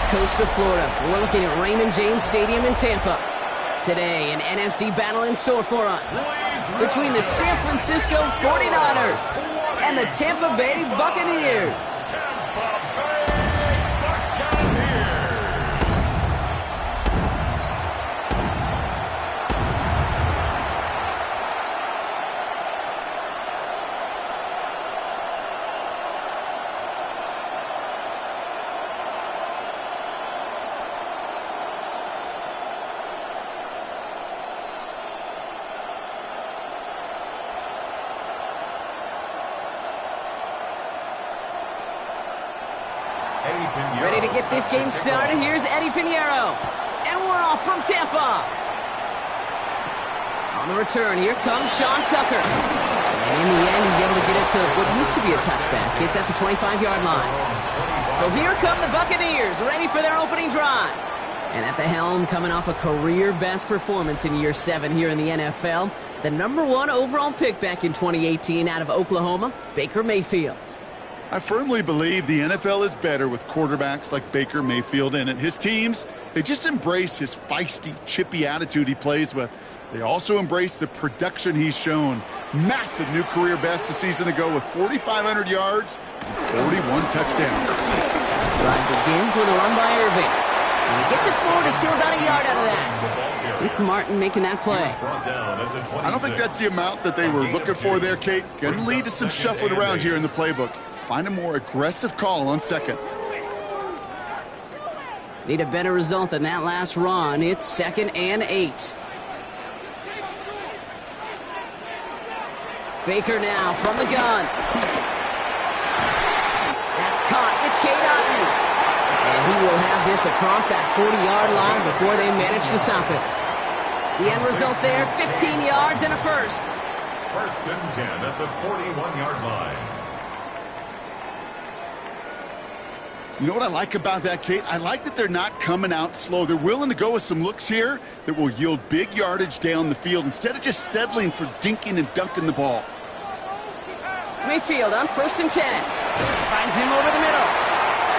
coast of Florida. We're looking at Raymond James Stadium in Tampa. Today, an NFC battle in store for us between the San Francisco 49ers and the Tampa Bay Buccaneers. Ready to get this game started. Here's Eddie Pinheiro. And we're off from Tampa. On the return, here comes Sean Tucker. And in the end, he's able to get it to what used to be a touchback. It's at the 25-yard line. So here come the Buccaneers, ready for their opening drive. And at the helm, coming off a career-best performance in year 7 here in the NFL, the #1 overall pick back in 2018 out of Oklahoma, Baker Mayfield. I firmly believe the NFL is better with quarterbacks like Baker Mayfield in it. His teams, they just embrace his feisty, chippy attitude he plays with. They also embrace the production he's shown. Massive new career best a season ago with 4,500 yards and 41 touchdowns. Drive begins with a run by Irving. And he gets it forward to steal about a yard out of that. Nick Martin making that play. I don't think that's the amount that they were looking for there, Kate. Going to lead to some shuffling around here in the playbook. Find a more aggressive call on second. Need a better result than that last run. It's 2nd and 8. Baker now from the gun. That's caught. It's Cade Otton. And he will have this across that 40-yard line before they manage to stop it. The end result there, 15 yards and a first. 1st and 10 at the 41-yard line. You know what I like about that, Kate? I like that they're not coming out slow. They're willing to go with some looks here that will yield big yardage down the field instead of just settling for dinking and dunking the ball. Mayfield on 1st and 10. Finds him over the middle.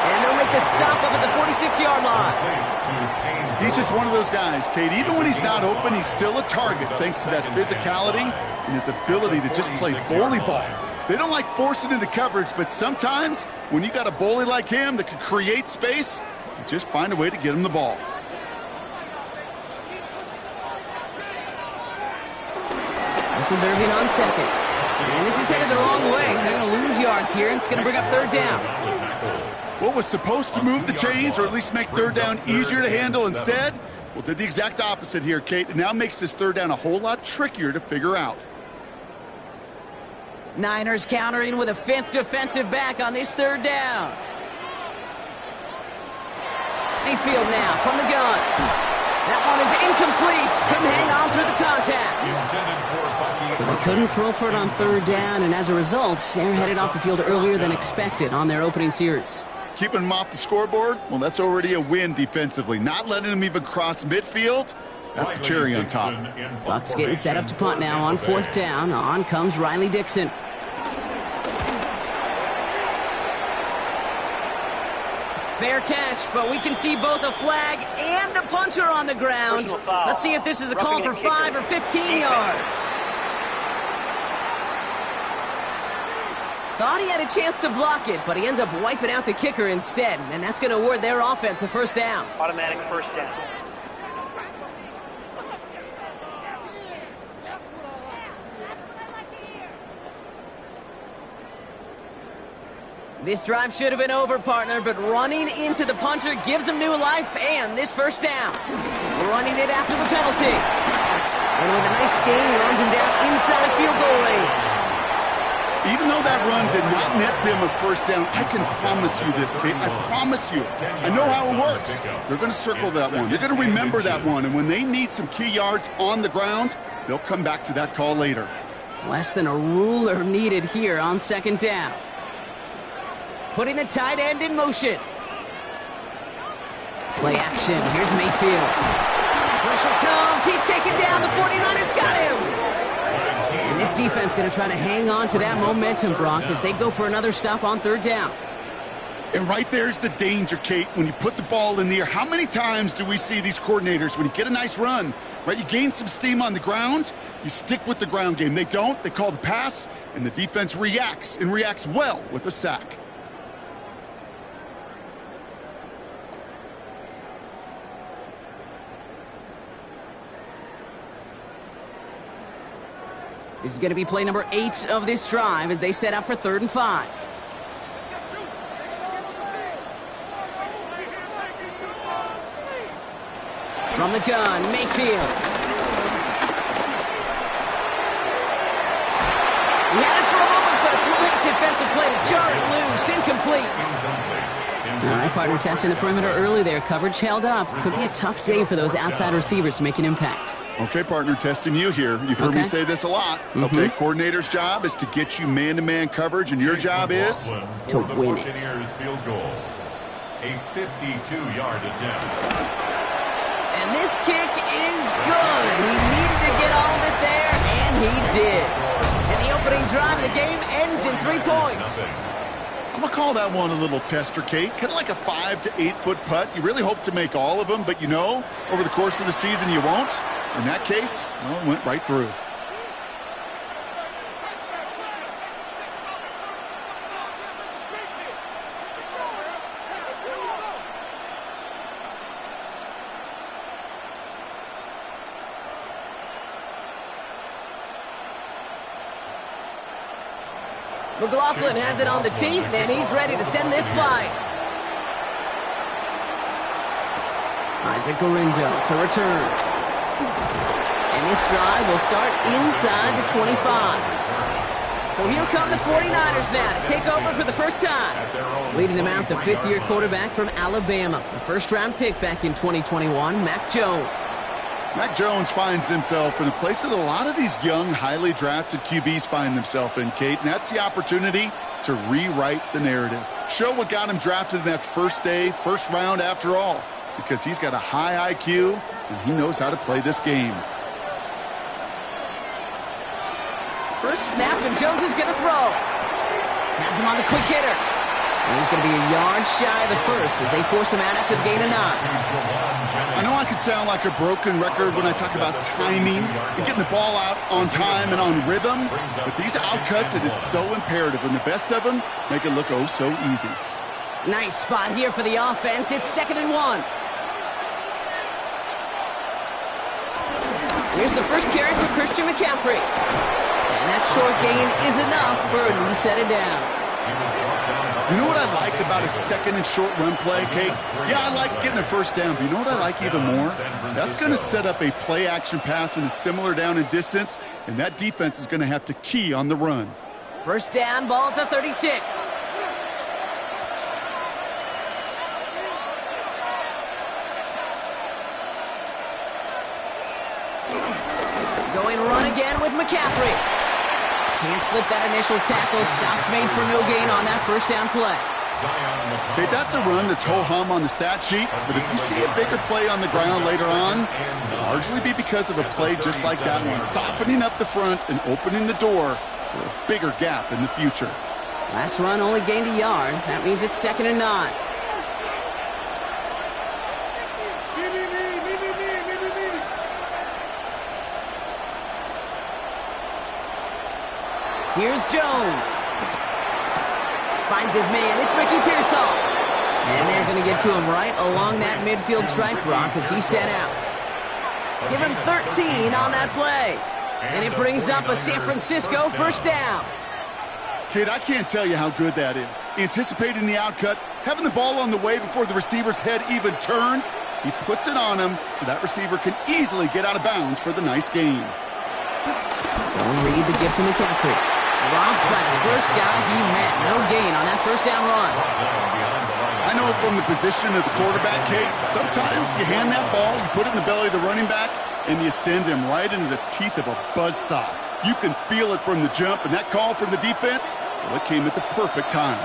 And they'll make the stop up at the 46-yard line. He's just one of those guys, Kate. Even when he's not open, he's still a target thanks to that physicality and his ability to just play bully ball. They don't like forcing into coverage, but sometimes when you got a bully like him that can create space, you just find a way to get him the ball. This is Irving on second. And this is headed the wrong way. They're going to lose yards here, and it's going to bring up 3rd down. What was supposed to move the chains or at least make 3rd down easier to handle instead? Well, did the exact opposite here, Kate. It now makes this 3rd down a whole lot trickier to figure out. Niners countering with a 5th defensive back on this 3rd down. Mayfield now from the gun. That one is incomplete. Couldn't hang on through the contact. So they couldn't throw for it on 3rd down, and as a result, they're headed off the field earlier than expected on their opening series. Keeping them off the scoreboard, well, that's already a win defensively. Not letting them even cross midfield, that's a cherry on top. Bucks getting set up to punt now on 4th down. On comes Riley Dixon. Fair catch, but we can see both a flag and a punter on the ground. Let's see if this is a call for 5 or 15 yards. Thought he had a chance to block it, but he ends up wiping out the kicker instead, and that's going to award their offense a 1st down. Automatic 1st down. This drive should have been over, partner, but running into the punter gives him new life and this 1st down. Running it after the penalty. And with a nice gain, he runs him down inside a field goal range. Even though that run did not net them a 1st down, I can promise you this, Kate. I promise you. I know how it works. They're going to circle that one. They're going to remember that one. And when they need some key yards on the ground, they'll come back to that call later. Less than a ruler needed here on 2nd down. Putting the tight end in motion. Play action. Here's Mayfield. Pressure comes. He's taken down. The 49ers got him. And this defense going to try to hang on to that momentum, Brock, as they go for another stop on 3rd down. And right there's the danger, Kate. When you put the ball in the air, how many times do we see these coordinators, when you get a nice run, right, you gain some steam on the ground, you stick with the ground game. They don't. They call the pass, and the defense reacts, and reacts well with a sack. This is going to be play number 8 of this drive as they set up for 3rd and 5. From the gun, Mayfield. He had it for a moment, but a great defensive play to jar it loose. Incomplete. All right, partner, testing the perimeter early there. Coverage held up. Could be a tough day for those outside receivers to make an impact. Okay, partner, testing you here. You've heard me say this a lot. Okay, coordinator's job is to get you man-to-man coverage, and your job is to win it. Buccaneers field goal. A 52-yard attempt. And this kick is good. He needed to get all of it there, and he did. And the opening drive of the game ends in 3 points. I'm going to call that one a little tester, Kate. Kind of like a 5 to 8 foot putt. You really hope to make all of them, but you know, over the course of the season you won't. In that case, well, it went right through. McLaughlin has it on the team, and he's ready to send this flying. Isaac Gorindo to return. And this drive will start inside the 25. So here come the 49ers now to take over for the first time. Leading them out, the 5th-year quarterback from Alabama. The first-round pick back in 2021, Mac Jones. Mac Jones finds himself in a place that a lot of these young, highly drafted QBs find themselves in, Kate, and that's the opportunity to rewrite the narrative. Show what got him drafted in that first day, first round after all, because he's got a high IQ, and he knows how to play this game. First snap, and Jones is going to throw. Has him on the quick hitter. And he's going to be a yard shy of the first as they force him out after the gain of 9. I know I could sound like a broken record when I talk about timing and getting the ball out on time and on rhythm, but these outcuts, it is so imperative, and the best of them make it look oh so easy. Nice spot here for the offense. It's 2nd and 1. Here's the first carry for Christian McCaffrey. And that short gain is enough for a new set of downs. You know what I like about a 2nd and short run play, Kate? Yeah, I like getting a first down, but you know what I like even more? That's going to set up a play-action pass in a similar down and distance, and that defense is going to have to key on the run. First down, ball at the 36. Going run again with McCaffrey. Can't slip that initial tackle. Stops made for no gain on that first down play. Okay, that's a run that's ho-hum on the stat sheet, but if you see a bigger play on the ground later on, it'll largely be because of a play just like that one, softening up the front and opening the door for a bigger gap in the future. Last run only gained a yard. That means it's 2nd and 9. Here's Jones. Finds his man. It's Ricky Pearsall. And they're going to get to him right along that midfield stripe, Brock, as he's set out. Give him 13 on that play. And it brings up a San Francisco first down. Kid, I can't tell you how good that is. Anticipating the outcut, having the ball on the way before the receiver's head even turns. He puts it on him so that receiver can easily get out of bounds for the nice gain. So Reed the gift to McCaffrey. Dropped by the first guy he met. No gain on that first down run. I know from the position of the quarterback, Kate, sometimes you hand that ball, you put it in the belly of the running back, and you send him right into the teeth of a buzzsaw. You can feel it from the jump, and that call from the defense, well, it came at the perfect time.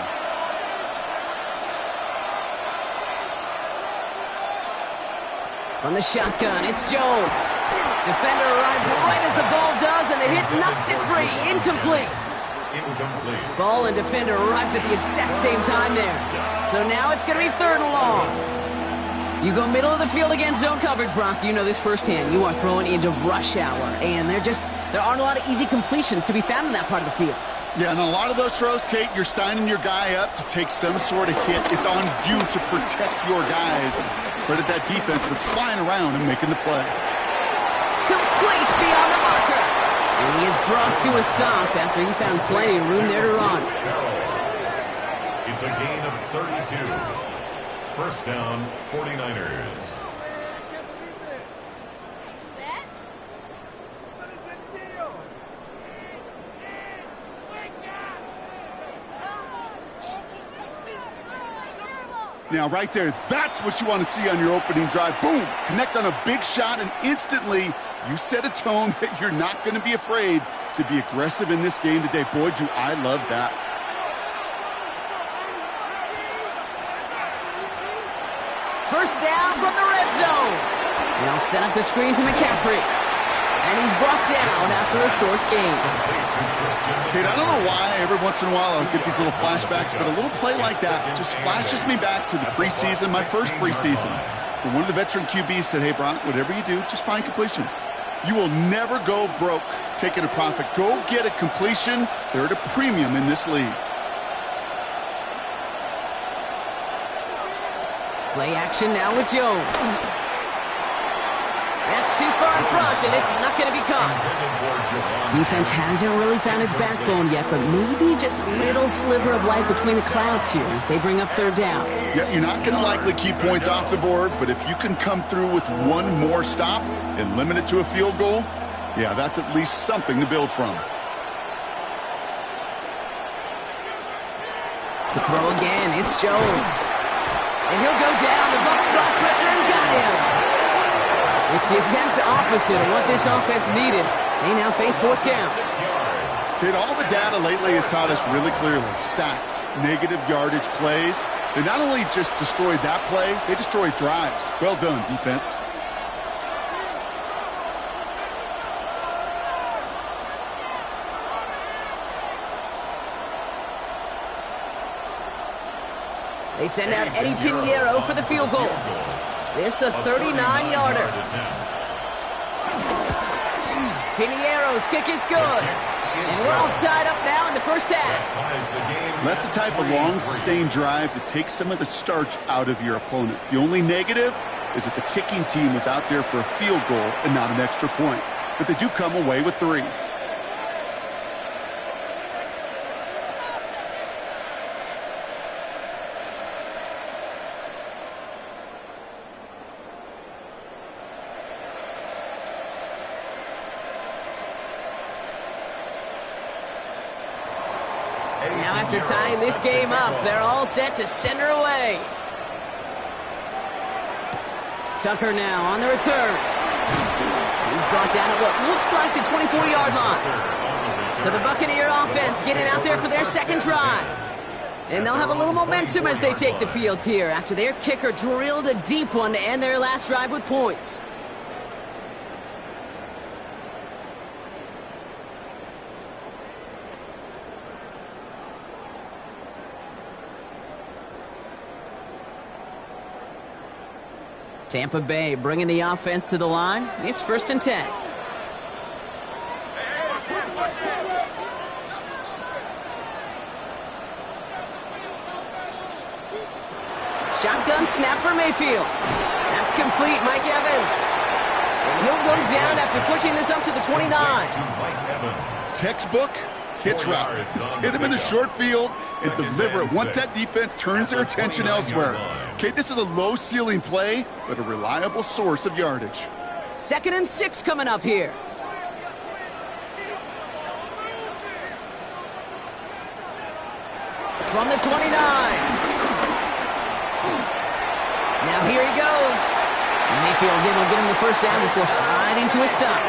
From the shotgun, it's Jones. Defender arrives right as the ball does, and the hit knocks it free. Incomplete. Incomplete. Ball and defender arrived at the exact same time there. So now it's going to be 3rd and long. You go middle of the field against zone coverage, Brock. You know this firsthand. You are throwing into rush hour, and there aren't a lot of easy completions to be found in that part of the field. Yeah, and a lot of those throws, Kate, you're signing your guy up to take some sort of hit. It's on you to protect your guys. Credit that defense for flying around and making the play. Complete beyond the marker. And he is brought to a stop after he found plenty of room there to run. It's a gain of 32. First down, 49ers. Now, right there, that's what you want to see on your opening drive. Boom! Connect on a big shot, and instantly you set a tone that you're not going to be afraid to be aggressive in this game today. Boy, do I love that. First down from the red zone. They'll set up the screen to McCaffrey. And he's brought down after a short gain. Kate, I don't know why every once in a while I'll get these little flashbacks, but a little play like that just flashes me back to the preseason, my first preseason. When one of the veteran QBs said, hey, Brock, whatever you do, just find completions. You will never go broke taking a profit. Go get a completion. They're at a premium in this league. Play action now with Jones. That's too far in front, and it's not going to be caught. Defense hasn't really found its backbone yet, but maybe just a little sliver of light between the clouds here as they bring up 3rd down. Yeah, you're not going to likely keep points off the board, but if you can come through with one more stop and limit it to a field goal, yeah, that's at least something to build from. To throw again, it's Jones. And he'll go down. The Bucs block pressure and got him. It's the exact opposite of what this offense needed. They now face 4th down. Kate, all the data lately has taught us really clearly. Sacks, negative yardage plays. They not only just destroyed that play, they destroyed drives. Well done, defense. They send out Eddie Pinheiro for the field goal. This a 39-yarder. Pinheiro's kick is good. And we're all tied up now in the first half. That's the type of long, sustained drive that takes some of the starch out of your opponent. The only negative is that the kicking team was out there for a field goal and not an extra point. But they do come away with 3. Now after tying this game up, they're all set to send her away. Tucker now on the return. He's brought down at what looks like the 24-yard line. So the Buccaneer offense getting out there for their 2nd drive. And they'll have a little momentum as they take the field here after their kicker drilled a deep one to end their last drive with points. Tampa Bay bringing the offense to the line. It's 1st and 10. Shotgun snap for Mayfield. That's complete, Mike Evans. And he'll go down after pushing this up to the 29. Textbook hitch route. Just hit him in the short field and deliver it once that defense turns their attention elsewhere. Okay, this is a low-ceiling play, but a reliable source of yardage. 2nd and 6 coming up here. From the 29. Now here he goes. Mayfield's able to get him the 1st down before sliding to a stop.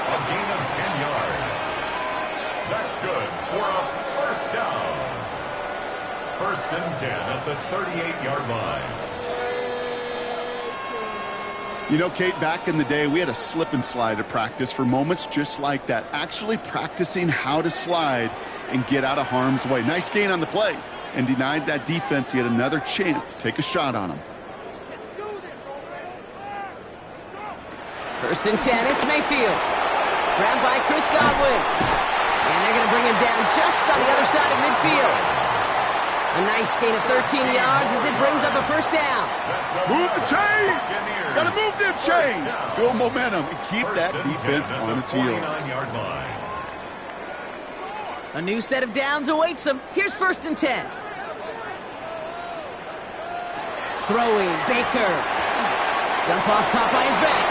A gain of 10 yards. That's good for a 1st down. 1st and 10 at the 38-yard line. You know, Kate, back in the day, we had a slip and slide at practice for moments just like that. Actually practicing how to slide and get out of harm's way. Nice gain on the play, and denied that defense yet another chance to take a shot on him. 1st and 10, it's Mayfield. Grabbed by Chris Godwin. And they're going to bring him down just on the other side of midfield. A nice gain of 13 yards as it brings up a 1st down. Move the chains! Gotta move them chains! Build momentum and keep that defense on its heels. A new set of downs awaits them. Here's 1st and 10. Throwing, Baker. Dump off, caught by his back.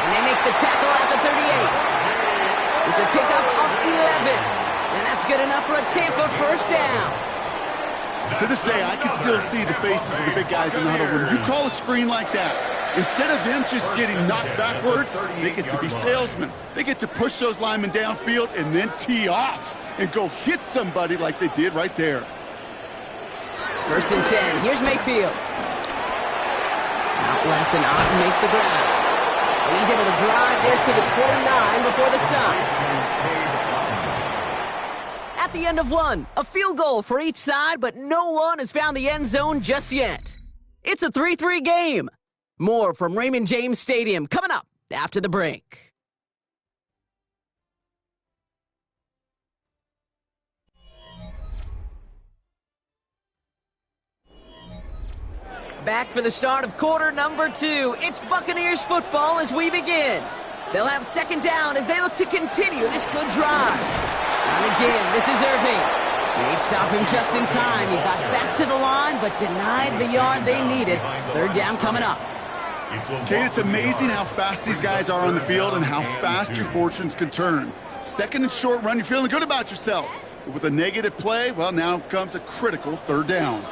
And they make the tackle at the 38. It's a pickup of 11. And that's good enough for a Tampa 1st down. To this day, I can still see the faces of the big guys in the huddle. When you call a screen like that, instead of them just getting knocked backwards, they get to be salesmen. They get to push those linemen downfield and then tee off and go hit somebody like they did right there. 1st and 10. Here's Mayfield. Out left and Otten makes the ground. And he's able to drive this to the 29 before the stop. At the end of one, a field goal for each side, but no one has found the end zone just yet. It's a 3-3 game. More from Raymond James Stadium coming up after the break. Back for the start of quarter number 2. It's Buccaneers football as we begin. They'll have 2nd down as they look to continue this good drive. And again, this is Irving. They stop him just in time. He got back to the line, but denied the yard they needed. 3rd down coming up. Kate, it's amazing how fast these guys are on the field and how fast your fortunes can turn. 2nd and short run, you're feeling good about yourself. But with a negative play, well, now comes a critical 3rd down.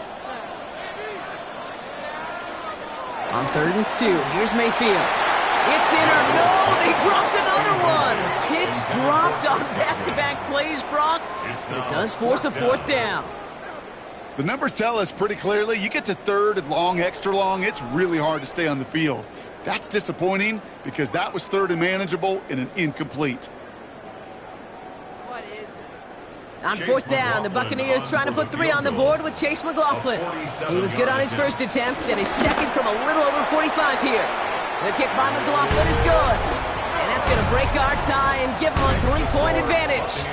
On 3rd and 2, here's Mayfield. It's in or no, they dropped another one. Picks dropped on back-to-back plays, Brock. It does force a 4th down. The numbers tell us pretty clearly, you get to 3rd and long, extra long, it's really hard to stay on the field. That's disappointing because that was 3rd and manageable and an incomplete. On 4th down, the Buccaneers trying to put 3 on the board with Chase McLaughlin. He was good on his 1st attempt and his 2nd from a little over 45 here. The kick by McLaughlin is good. And that's going to break our tie and give them a 3-point advantage.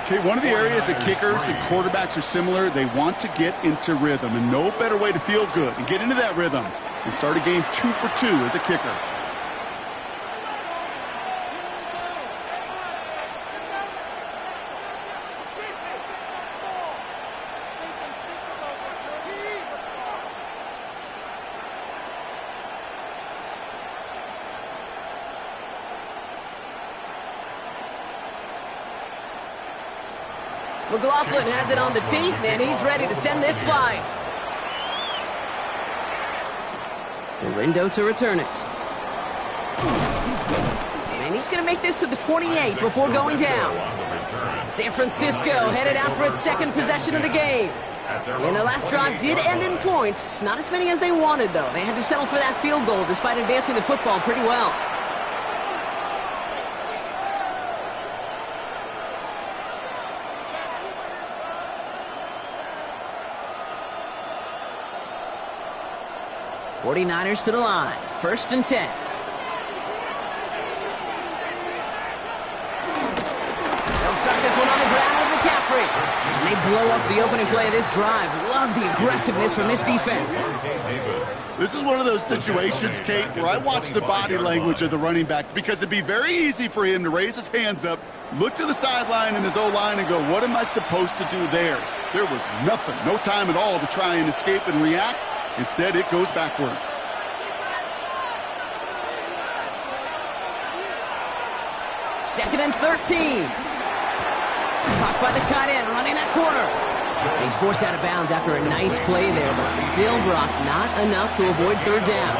Okay, one of the areas that kickers and quarterbacks are similar, they want to get into rhythm. And no better way to feel good and get into that rhythm and start a game 2 for 2 as a kicker. McLaughlin has it on the tee, and he's ready to send this flying. Gorindo to return it. And he's going to make this to the 28 before going down. San Francisco headed out for its 2nd possession of the game. And their last drive did end in points. Not as many as they wanted, though. They had to settle for that field goal despite advancing the football pretty well. '49ers to the line. 1st and 10. They'll start this one on the ground with McCaffrey. And they blow up the opening play of this drive. Love the aggressiveness from this defense. This is one of those situations, Kate, where I watch the body language of the running back because it'd be very easy for him to raise his hands up, look to the sideline in his O-line and go, what am I supposed to do there? There was nothing, no time at all to try and escape and react. Instead, it goes backwards. Second and 13. Caught by the tight end, running that corner. He's forced out of bounds after a nice play there, but still, Brock, not enough to avoid 3rd down.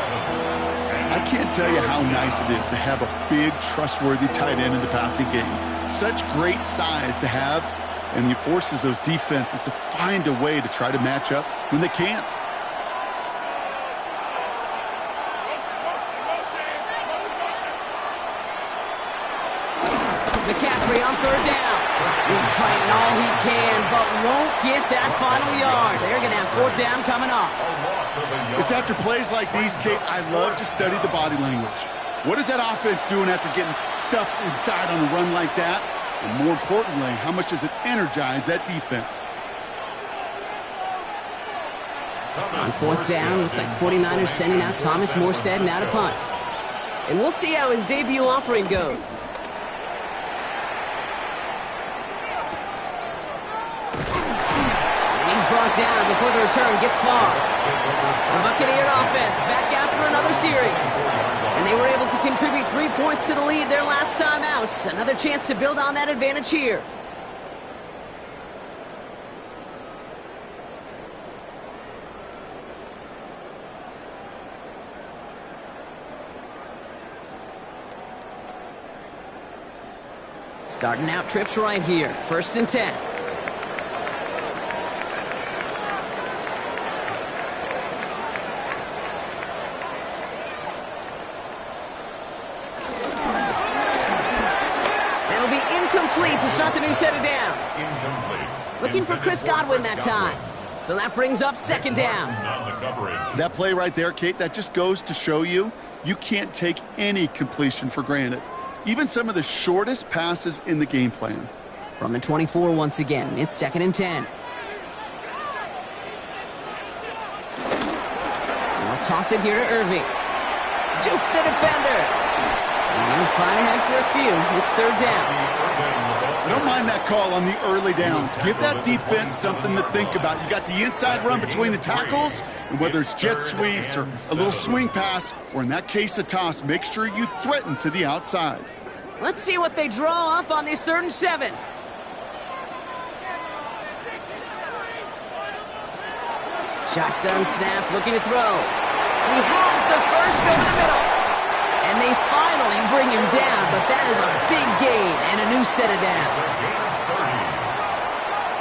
I can't tell you how nice it is to have a big, trustworthy tight end in the passing game. Such great size to have, and he forces those defenses to find a way to try to match up when they can't. McCaffrey on third down. He's fighting all he can, but won't get that final yard. They're going to have fourth down coming up. It's after plays like these, Kate, I love to study the body language. What is that offense doing after getting stuffed inside on a run like that? And more importantly, how much does it energize that defense? On fourth down, looks like the 49ers sending out Thomas Morstead now to punt. And we'll see how his debut offering goes. Brought down before the return gets far. The Buccaneer offense back after another series. And they were able to contribute 3 points to the lead their last time out. Another chance to build on that advantage here. Starting out trips right here. 1st and 10. To start the new set of downs. Looking for Chris Godwin that time. So that brings up 2nd down. That play right there, Kate, that just goes to show you can't take any completion for granted. Even some of the shortest passes in the game plan. From the 24 once again, it's 2nd and 10. They'll toss it here to Irving. Juke the defender. And they'll find ahead for a few. It's 3rd down. I don't mind that call on the early downs. Give that defense something to think about. You got the inside run between the tackles, and whether it's jet sweeps or a little swing pass, or in that case a toss, make sure you threaten to the outside. Let's see what they draw up on this 3rd and 7. Shotgun snap, looking to throw. He has the first over the middle. And they finally bring him down, but that is a big gain and a new set of downs.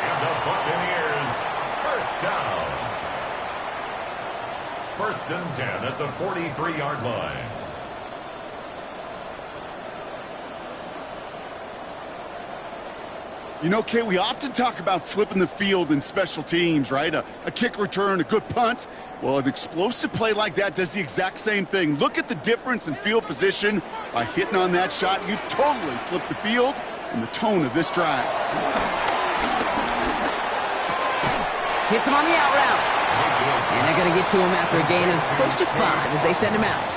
And the Buccaneers, 1st down. 1st and 10 at the 43-yard line. You know, Kate, we often talk about flipping the field in special teams, right? A kick return, a good punt. Well, an explosive play like that does the exact same thing. Look at the difference in field position. By hitting on that shot, you've totally flipped the field and the tone of this drive. Hits him on the out route. And they're going to get to him after a gain of close to 5 as they send him out.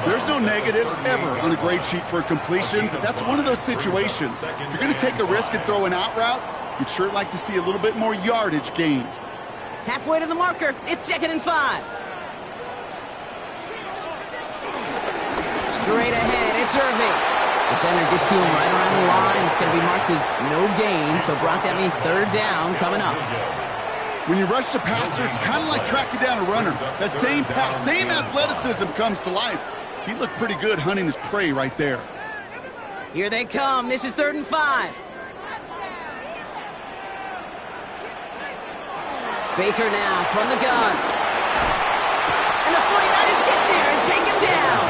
There's no negatives ever on a grade sheet for a completion, but that's one of those situations. If you're going to take a risk and throw an out route, you'd sure like to see a little bit more yardage gained. Halfway to the marker, it's 2nd and 5. Straight ahead, it's Irving. Defender gets to him right around the line. It's going to be marked as no gain, so Brock, that means 3rd down coming up. When you rush the passer, it's kind of like tracking down a runner. That same pass, same athleticism comes to life. He looked pretty good hunting his prey right there. Here they come. This is 3rd and 5. Baker now from the gun. And the 49ers get there and take him down.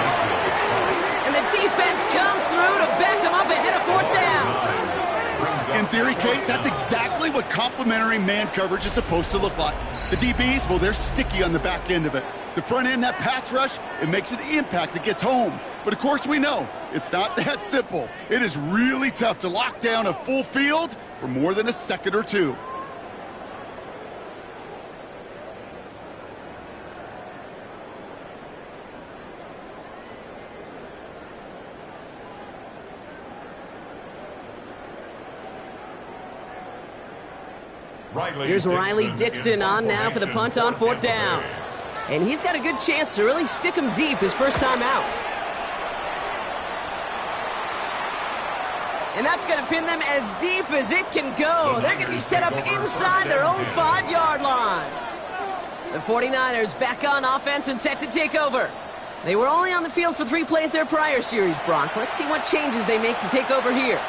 And the defense comes through to back him up ahead of 4th down. In theory, Kate, that's exactly what complementary man coverage is supposed to look like. The DBs, well, they're sticky on the back end of it. The front end, that pass rush, it makes an impact that gets home. But, of course, we know it's not that simple. It is really tough to lock down a full field for more than a second or two. Here's Riley Dixon on now for the punt on 4th down. And he's got a good chance to really stick him deep his first time out. And that's going to pin them as deep as it can go. They're going to be set up inside their own 5-yard line. The 49ers back on offense and set to take over. They were only on the field for 3 plays their prior series, Brock. Let's see what changes they make to take over here.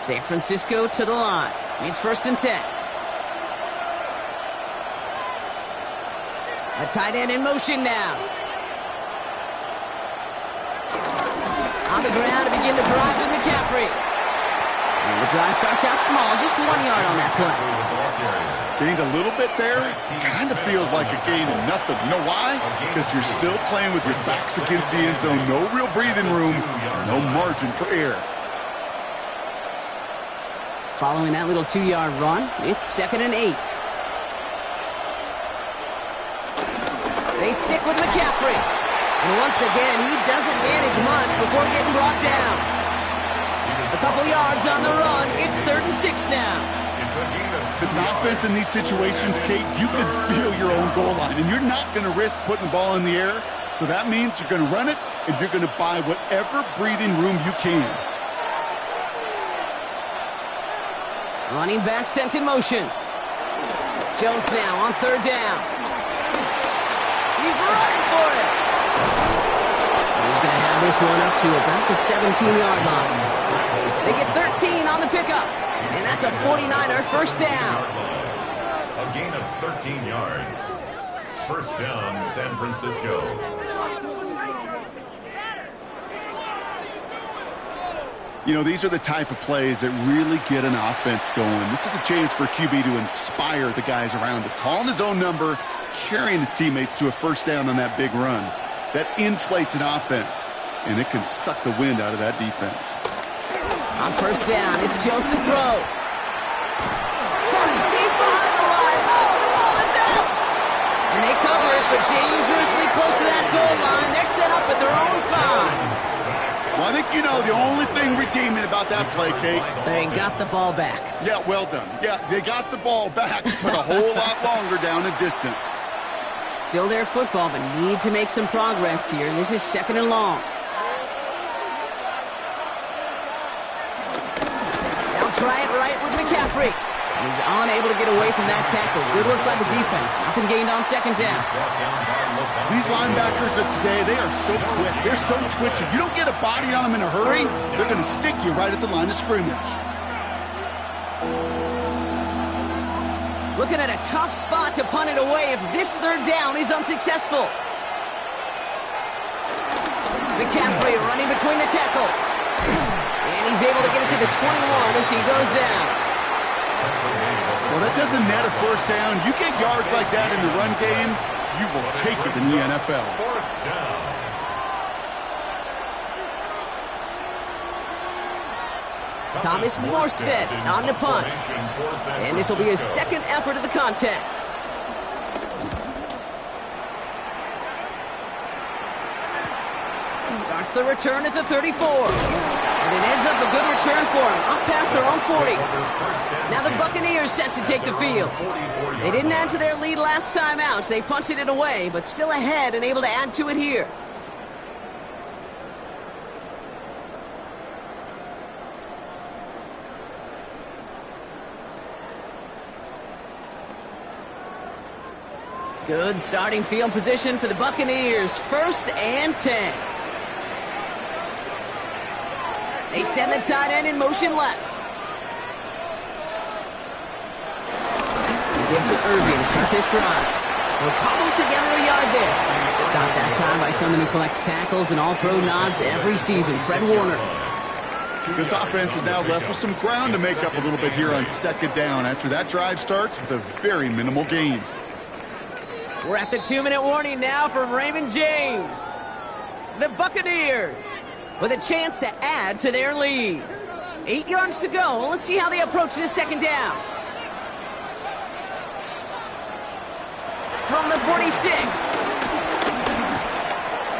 San Francisco to the line. It's 1st and 10. A tight end in motion now. On the ground to begin the drive with McCaffrey. And the drive starts out small, just 1 yard on that play. Gained a little bit there. Kind of feels like a gain of nothing. You know why? Because you're still playing with your backs against the end zone. No real breathing room. No margin for error. Following that little 2-yard run, it's 2nd and 8. They stick with McCaffrey. And once again, he doesn't manage much before getting brought down. A couple yards on the run. It's 3rd and 6 now. As an offense in these situations, Kate, you can feel your own goal line, and you're not going to risk putting the ball in the air. So that means you're going to run it, and you're going to buy whatever breathing room you can. Running back sent in motion. Jones now on 3rd down. He's running for it. He's going to have this one up to about the 17-yard line. They get 13 on the pickup. And that's a 49er 1st down. A gain of 13 yards. 1st down, San Francisco. You know, these are the type of plays that really get an offense going. This is a chance for a QB to inspire the guys around him. Calling his own number, carrying his teammates to a 1st down on that big run. That inflates an offense, and it can suck the wind out of that defense. On 1st down, it's Jones to throw. Coming deep behind the line. Oh, the ball is out! And they cover it, but dangerously close to that goal line. They're set up at their own 5. Well, I think you know the only thing redeeming about that play, Kate. They got the ball back. Yeah, well done. Yeah, they got the ball back, but a whole lot longer down the distance. Still their football, but need to make some progress here. This is 2nd and long. Try it right with McCaffrey. He's unable to get away from that tackle. Good work by the defense. Nothing gained on 2nd down. These linebackers of today, they are so quick. They're so twitchy. You don't get a body on them in a hurry, they're going to stick you right at the line of scrimmage. Looking at a tough spot to punt it away if this 3rd down is unsuccessful. McCaffrey running between the tackles. And he's able to get it to the 21 as he goes down. Well, that doesn't net a 1st down. You get yards like that in the run game, you will take it in the NFL. 4th down. Thomas Morstead on the punt. And this will be his 2nd effort of the contest. Starts the return at the 34. And it ends up a good return for him, up past their own 40. Now the Buccaneers set to take the field. They didn't add to their lead last time out. They punted it away, but still ahead and able to add to it here. Good starting field position for the Buccaneers. 1st and 10. They send the tight end in motion left. Give to Irving to start this drive. They'll cobble together a yard there. Stopped that time by someone who collects tackles and all-pro nods every season, Fred Warner. This offense is now left with some ground to make up a little bit here on 2nd down after that drive starts with a very minimal gain. We're at the 2-minute warning now from Raymond James. The Buccaneers with a chance to add to their lead. 8 yards to go. Let's see how they approach this 2nd down. From the 46.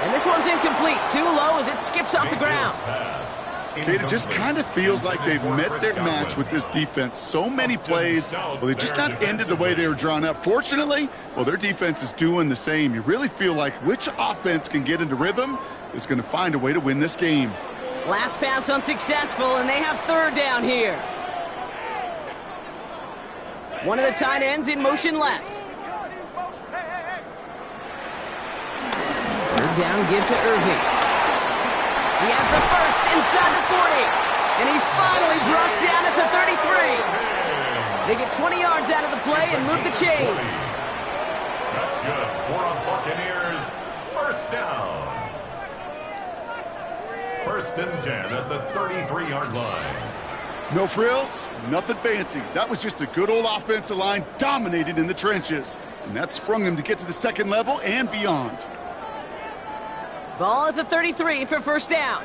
And this one's incomplete. Too low as it skips off the ground. Kate, it just kind of feels like they've met their match with this defense. So many plays, well, they just not ended the way they were drawn up. Fortunately, well, their defense is doing the same. You really feel like which offense can get into rhythm is going to find a way to win this game. Last pass unsuccessful, and they have 3rd down here. One of the tight ends in motion left. 3rd down, give to Irving. He has the 1st inside the 40. And he's finally brought down at the 33. They get 20 yards out of the play and move the chains. That's good for a Buccaneers first down. First and 10 at the 33-yard line. No frills, nothing fancy. That was just a good old offensive line dominated in the trenches. And that sprung him to get to the second level and beyond. Ball at the 33 for first down.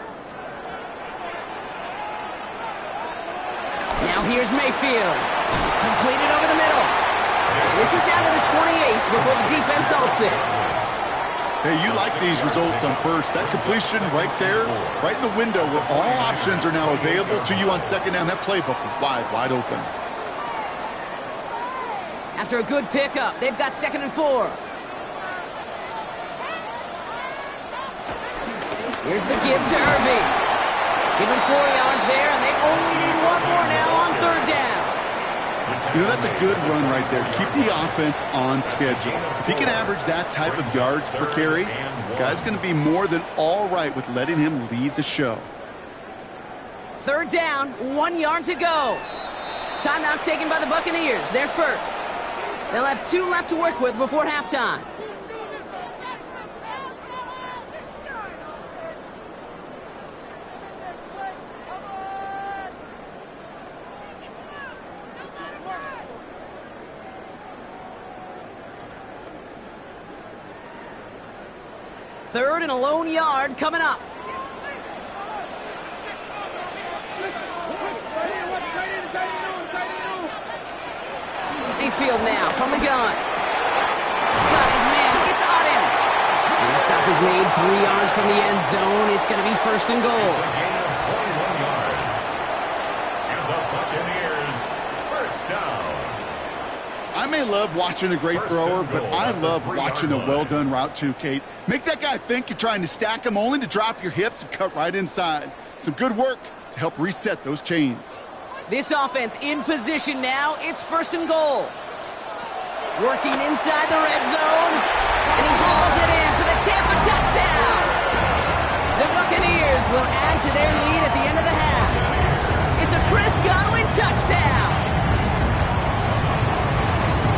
Now here's Mayfield. Completed over the middle. And this is down to the 28 before the defense halts it. Hey, you like these results on first. That completion right there, right in the window where all options are now available to you on second down. That playbook is wide open. After a good pickup, they've got 2nd and 4. Here's the give to Irving. Give him 4 yards there, and they only need 1 more now on 3rd down. You know, that's a good run right there. Keep the offense on schedule. If he can average that type of yards per carry, this guy's going to be more than all right with letting him lead the show. 3rd down, 1 yard to go. Timeout taken by the Buccaneers. They're first. They'll have 2 left to work with before halftime. Third and a lone yard coming up. Mayfield now from the gun. Got his man. It's Auden. And the stop is made 3 yards from the end zone. It's going to be 1st and goal. It's a gain of 21 yards. And the Buccaneers first down. I may love watching a great thrower, but I love watching a well-done route too, Kate. Make that guy think you're trying to stack him only to drop your hips and cut right inside. Some good work to help reset those chains. This offense in position now. It's 1st and goal. Working inside the red zone. And he hauls it in for the Tampa touchdown. The Buccaneers will add to their lead at the end of the half. It's a Chris Godwin touchdown.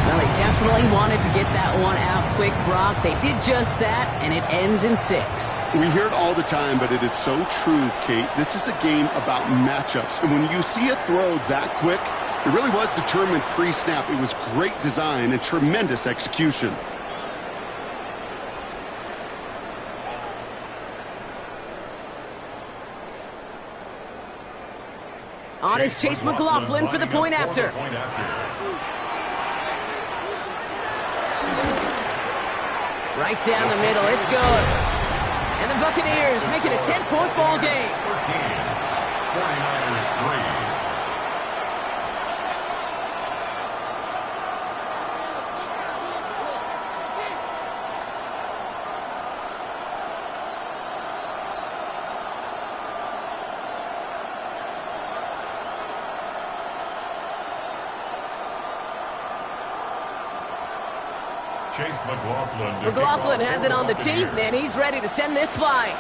Well, they definitely wanted to get that one out quick, Brock. They did just that, and it ends in 6. We hear it all the time, but it is so true, Kate. This is a game about matchups. And when you see a throw that quick, it really was determined pre-snap. It was great design and tremendous execution. On is Chase McLaughlin for the point after. Right down the middle, it's good. And the Buccaneers make it a 10-point ball game. 14, 49ers 3. Chase McLaughlin has it on the team, and he's ready to send this flying.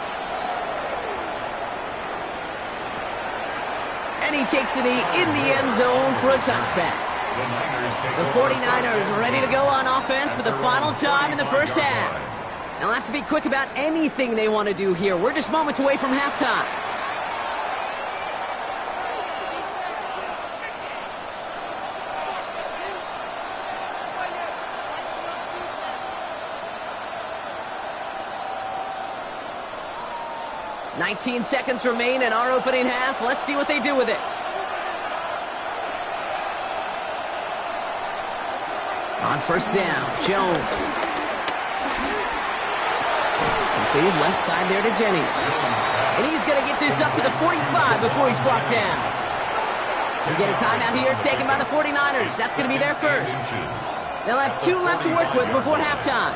And he takes a knee in the end zone for a touchback. The 49ers are ready to go on offense for the final time in the first half. They'll have to be quick about anything they want to do here. We're just moments away from halftime. "19 seconds remain in our opening half. Let's see what they do with it." On first down, Jones. Completed left side there to Jennings. And he's going to get this up to the 45 before he's blocked down. We get a timeout here taken by the 49ers. That's going to be their first. They'll have 2 left to work with before halftime.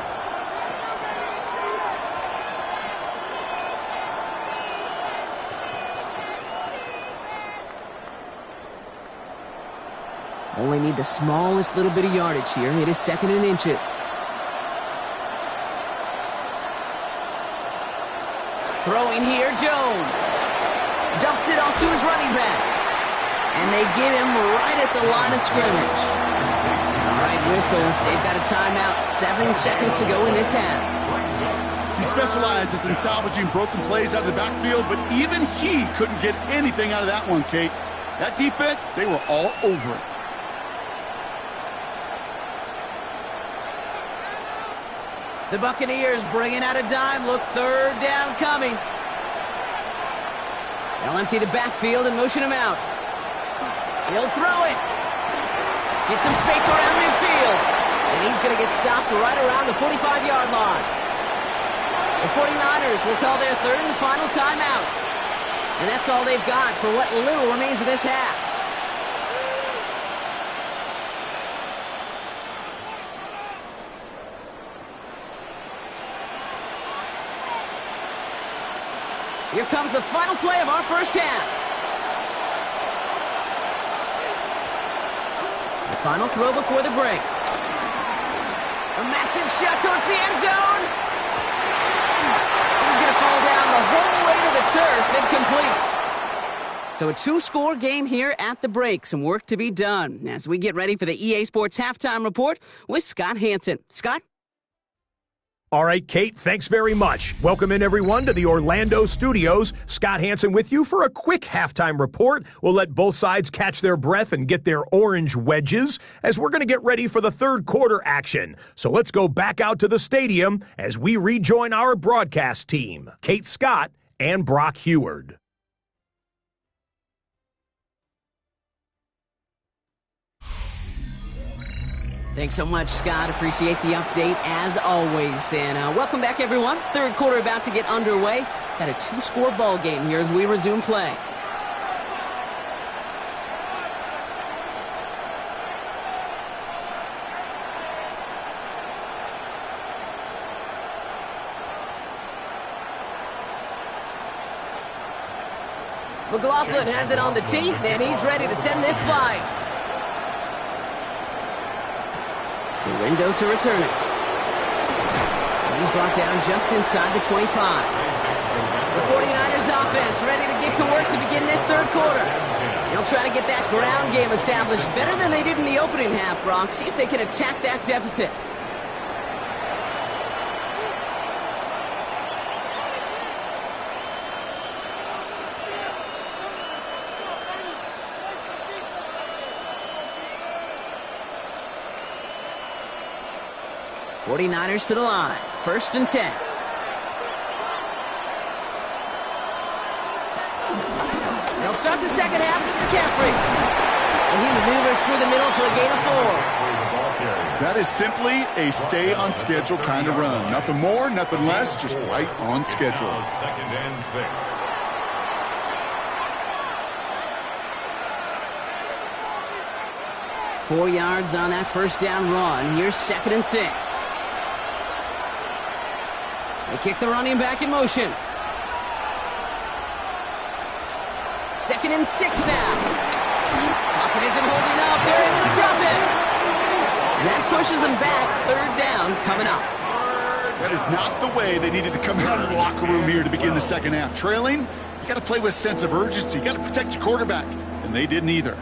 Only need the smallest little bit of yardage here. It is 2nd and inches. Throwing here, Jones. Dumps it off to his running back. And they get him right at the line of scrimmage. All right, whistles. They've got a timeout. 7 seconds to go in this half. He specializes in salvaging broken plays out of the backfield, but even he couldn't get anything out of that one, Kate. That defense, they were all over it. The Buccaneers bringing out a dime. Look, third down coming. They'll empty the backfield and motion him out. He'll throw it. Get some space around midfield. And he's going to get stopped right around the 45-yard line. The 49ers will call their third and final timeout. And that's all they've got for what little remains of this half. Here comes the final play of our first half. The final throw before the break. A massive shot towards the end zone. This is going to fall down the whole way to the turf and complete. So a 2-score game here at the break. Some work to be done as we get ready for the EA Sports Halftime Report with Scott Hansen. Scott? All right, Kate, thanks very much. Welcome in, everyone, to the Orlando studios. Scott Hansen with you for a quick halftime report. We'll let both sides catch their breath and get their orange wedges as we're going to get ready for the third quarter action. So let's go back out to the stadium as we rejoin our broadcast team, Kate Scott and Brock Heward. Thanks so much, Scott. Appreciate the update, as always. And welcome back, everyone. Third quarter about to get underway. Got a 2-score ball game here as we resume play. McLaughlin has it on the tee, and he's ready to send this flying. The window to return it. And he's brought down just inside the 25. The 49ers offense ready to get to work to begin this third quarter. They'll try to get that ground game established better than they did in the opening half, Brock. See if they can attack that deficit. '49ers to the line. 1st and 10. They'll start the second half with McCaffrey. And he maneuvers through the middle for a gain of 4. That is simply a stay-on-schedule kind of run. Nothing more, nothing less, just right on schedule. 2nd and 6. Four yards on that first down run. Here's 2nd and 6. They kick the running back in motion. 2nd and 6 now. Pocket isn't holding up. They're able to drop it. That pushes them back. 3rd down coming up. That is not the way they needed to come out of the locker room here to begin the second half. Trailing, you got to play with a sense of urgency. You got to protect your quarterback, and they didn't either.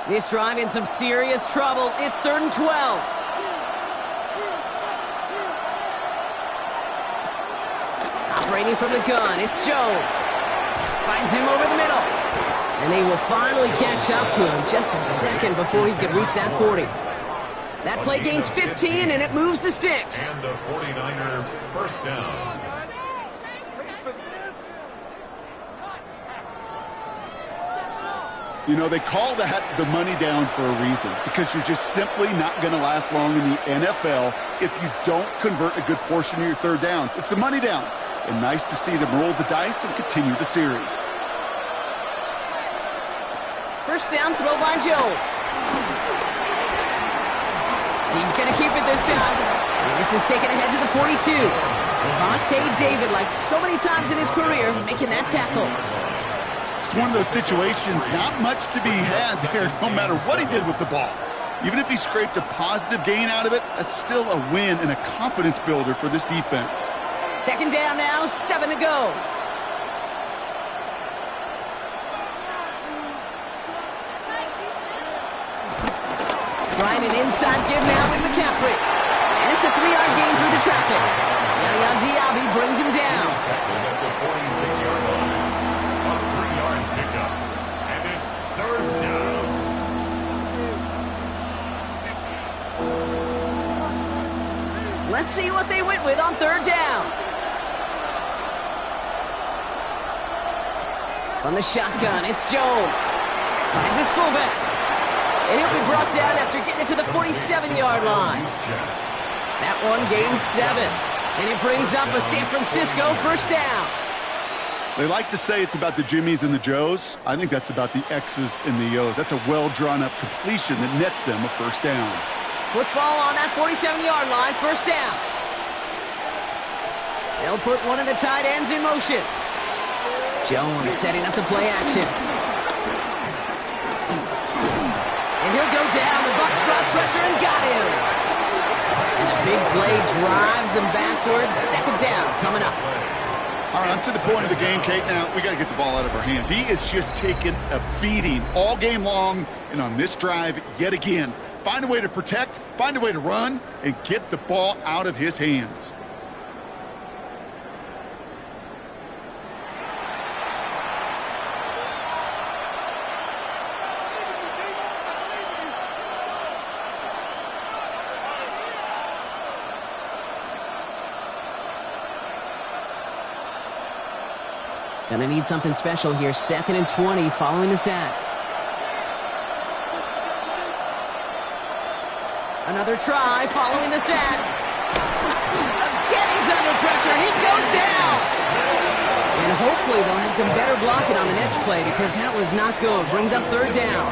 This drive in some serious trouble. It's 3rd and 12. Operating from the gun, it's Jones. Finds him over the middle. And they will finally catch up to him just a second before he could reach that 40. That play gains 15, and it moves the sticks. And the 49er 1st down. You know, they call that the money down for a reason, because you're just simply not going to last long in the NFL if you don't convert a good portion of your third downs. It's the money down, and nice to see them roll the dice and continue the series. 1st down throw by Jones. He's going to keep it this time. And this is taken ahead to the 42. David, like so many times in his career, making that tackle. It's one of those situations, not much to be had there, no matter what he did with the ball. Even if he scraped a positive gain out of it, that's still a win and a confidence builder for this defense. Second down now, 7 to go. Trying an inside give now with McCaffrey. And it's a 3-yard gain through the traffic. Yaya Diaby brings him down. Tackled at the 46-yard line. A 3-yard pickup. And it's third down. Let's see what they went with on third down. From the shotgun, it's Jones. Finds his fullback. And he'll be brought down after getting it to the 47-yard line. That one gains 7. And it brings up a San Francisco first down. They like to say it's about the Jimmies and the Joes. I think that's about the X's and the O's. That's a well-drawn-up completion that nets them a first down. Football on that 47-yard line, first down. They'll put one of the tight ends in motion. Jones setting up the play action. And he'll go down. The Bucs brought pressure and got him. And the big play drives them backwards. Second down coming up. All right, on to the point of the game, Kate. Now, we got to get the ball out of our hands. He is just taking a beating all game long. And on this drive, yet again, find a way to protect, find a way to run, and get the ball out of his hands. Gonna need something special here. 2nd and 20 following the sack. Another try following the sack. Again, he's under pressure, and he goes down. And hopefully they'll have some better blocking on the next play because that was not good. Brings up third down.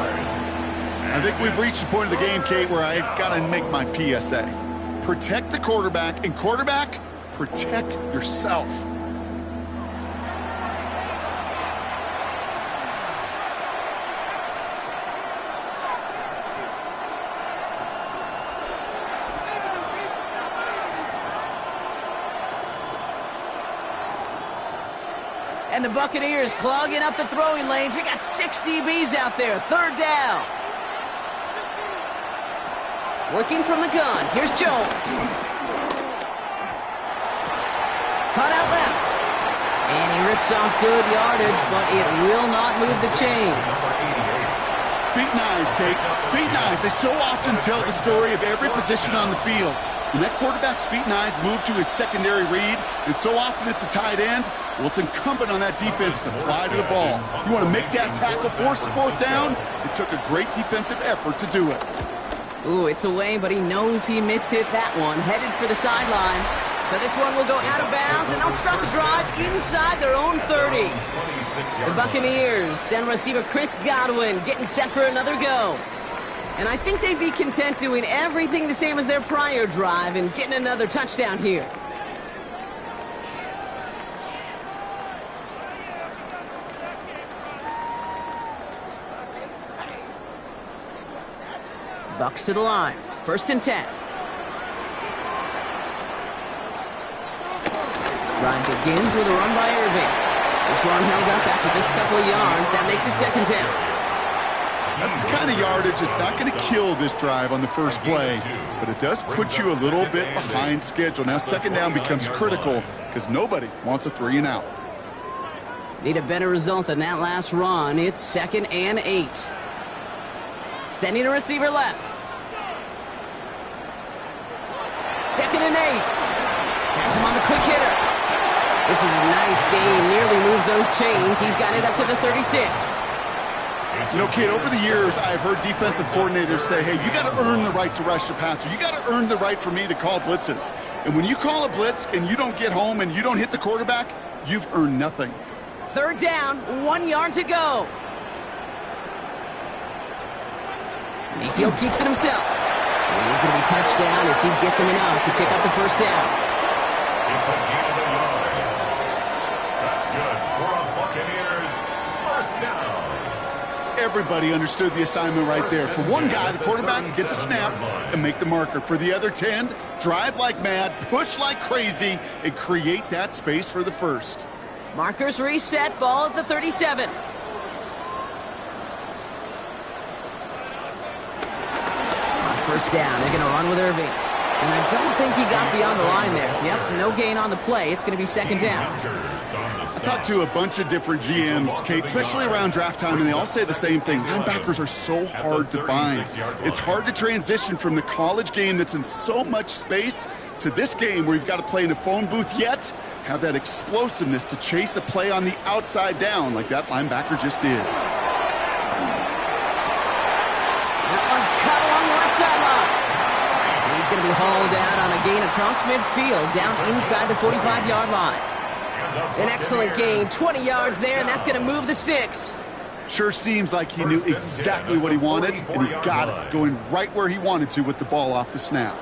I think we've reached the point of the game, Kate, where I got to make my PSA. Protect the quarterback, and quarterback, protect yourself. And the Buccaneers clogging up the throwing lanes. We got 6 DBs out there. Third down. Working from the gun. Here's Jones. Cut out left. And he rips off good yardage, but it will not move the chains. Feet and eyes, Kate. Feet and eyes. They so often tell the story of every position on the field. When that quarterback's feet and eyes move to his secondary read, and so often it's a tight end, well, it's incumbent on that defense to fly to the ball. You want to make that tackle, force the fourth down? It took a great defensive effort to do it. Ooh, it's away, but he knows he mishit that one. Headed for the sideline. So this one will go out of bounds, and they'll start the drive inside their own 30. The Buccaneers send receiver Chris Godwin getting set for another go. And I think they'd be content doing everything the same as their prior drive and getting another touchdown here. Bucs to the line. 1st and 10. Drive begins with a run by Irving. This one held up after just a couple of yards. That makes it 2nd down. That's the kind of yardage that's not going to kill this drive on the first play, but it does put you a little bit behind schedule. Now 2nd down becomes critical because nobody wants a 3 and out. Need a better result than that last run. It's 2nd and 8. Sending a receiver left. 2nd and 8. Has him on the quick hitter. This is a nice game. Nearly moves those chains. He's got it up to the 36. You know, kid, over the years, I've heard defensive coordinators say, hey, you got to earn the right to rush the passer. You got to earn the right for me to call blitzes. And when you call a blitz and you don't get home and you don't hit the quarterback, you've earned nothing. 3rd down, 1 yard to go. Mayfield keeps it himself. And he's going to be touched down as he gets him enough to pick up the first down. It's a gain of a yard. That's good for a Buccaneers first down. Everybody understood the assignment right there. For one guy, the quarterback, get the snap and make the marker. For the other 10, drive like mad, push like crazy, and create that space for the first. Markers reset, ball at the 37. On first down, they're going to run with Irving. And I don't think he got beyond the line there. Yep, no gain on the play. It's going to be second down. I talked to a bunch of different GMs, Kate, especially around draft time, and they all say the same thing. Linebackers are so hard to find. It's hard to transition from the college game that's in so much space to this game where you've got to play in a phone booth, yet have that explosiveness to chase a play on the outside down like that linebacker just did. That one's cut along the left sideline. He's going to be hauled out on a gain across midfield, down inside the 45-yard line. An excellent gain, 20 yards there, and that's going to move the sticks. Sure seems like he knew exactly what he wanted, and he got it, going right where he wanted to with the ball off the snap.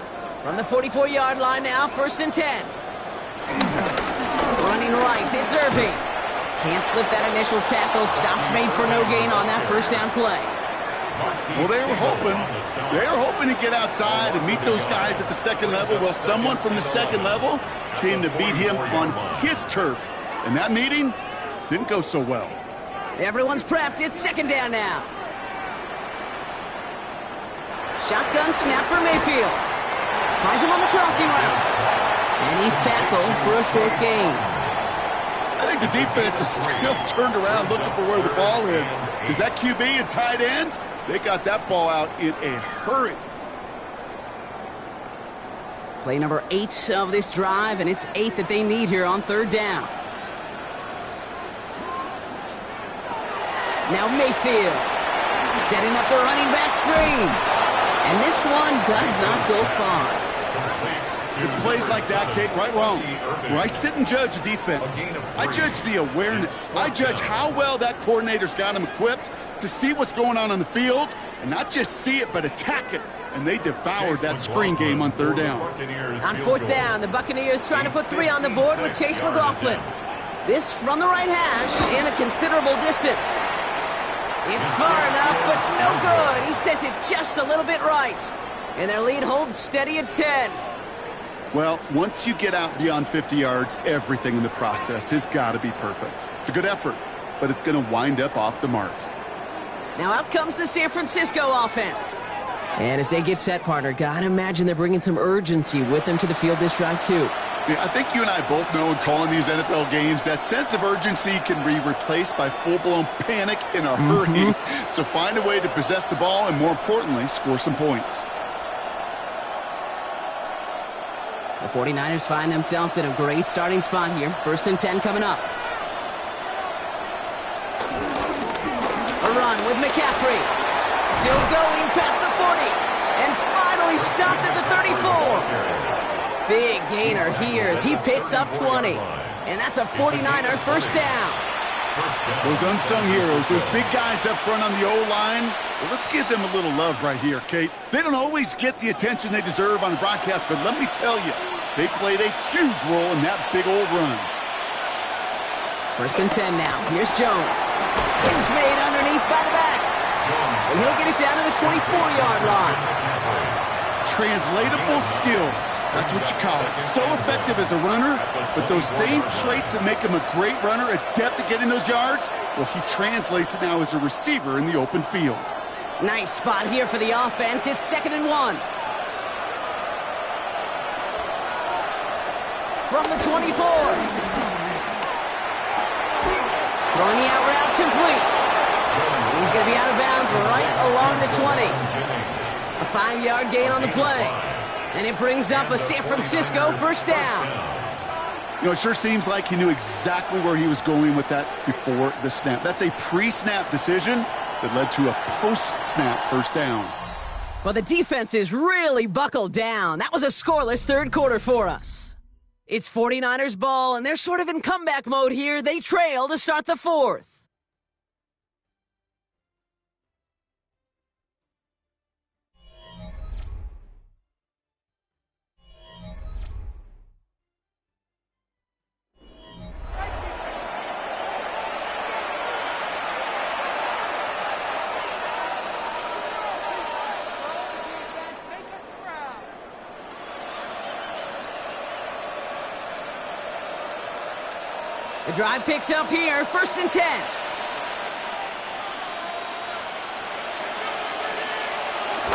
From the 44-yard line now, first and 10. Running right, it's Irving. Can't slip that initial tackle. Stops made for no gain on that first down play. Well, they were hoping to get outside and meet those guys at the second level. Well, someone from the second level came to beat him on his turf. And that meeting didn't go so well. Everyone's prepped. It's second down now. Shotgun snap for Mayfield. Finds him on the crossing route. And he's tackled for a short gain. I think the defense is still turned around looking for where the ball is. Is that QB and tight ends? They got that ball out in a hurry. Play number 8 of this drive, and it's 8 that they need here on third down. Now Mayfield setting up the running back screen. And this one does not go far. It's plays like that, Kate, right wrong. Where I sit and judge a defense, I judge the awareness. I judge how well that coordinator's got him equipped to see what's going on the field, and not just see it, but attack it. And they devoured that screen game on third down. On fourth down, the Buccaneers trying to put 3 on the board with Chase McLaughlin. This from the right hash in a considerable distance. It's far enough, but no good. He sent it just a little bit right. And their lead holds steady at 10. Well, once you get out beyond 50 yards, everything in the process has got to be perfect. It's a good effort, but it's going to wind up off the mark. Now out comes the San Francisco offense. And as they get set, partner, gotta imagine they're bringing some urgency with them to the field this drive, too. Yeah, I think you and I both know in calling these NFL games that sense of urgency can be replaced by full-blown panic in a hurry. So find a way to possess the ball and, more importantly, score some points. The 49ers find themselves in a great starting spot here. First and 10 coming up. A run with McCaffrey. Still going past the 40. And finally stopped at the 34. Big gainer here as he picks up 20. And that's a 49er first down. Those unsung heroes, those big guys up front on the O-line, well, let's give them a little love right here, Kate. They don't always get the attention they deserve on the broadcast, but let me tell you, they played a huge role in that big old run. First and 10 now. Here's Jones. He's made underneath by the back. And he'll get it down to the 24-yard line. Translatable skills. That's what you call it. So effective as a runner, but those same traits that make him a great runner, adept at getting those yards, well, he translates it now as a receiver in the open field. Nice spot here for the offense. It's 2nd and 1. From the 24. Throwing the out route complete. He's going to be out of bounds right along the 20. A 5-yard gain on the play. And it brings up a San Francisco first down. You know, it sure seems like he knew exactly where he was going with that before the snap. That's a pre-snap decision that led to a post-snap first down. Well, the defense is really buckled down. That was a scoreless third quarter for us. It's 49ers ball, and they're sort of in comeback mode here. They trail to start the fourth. The drive picks up here, 1st and 10.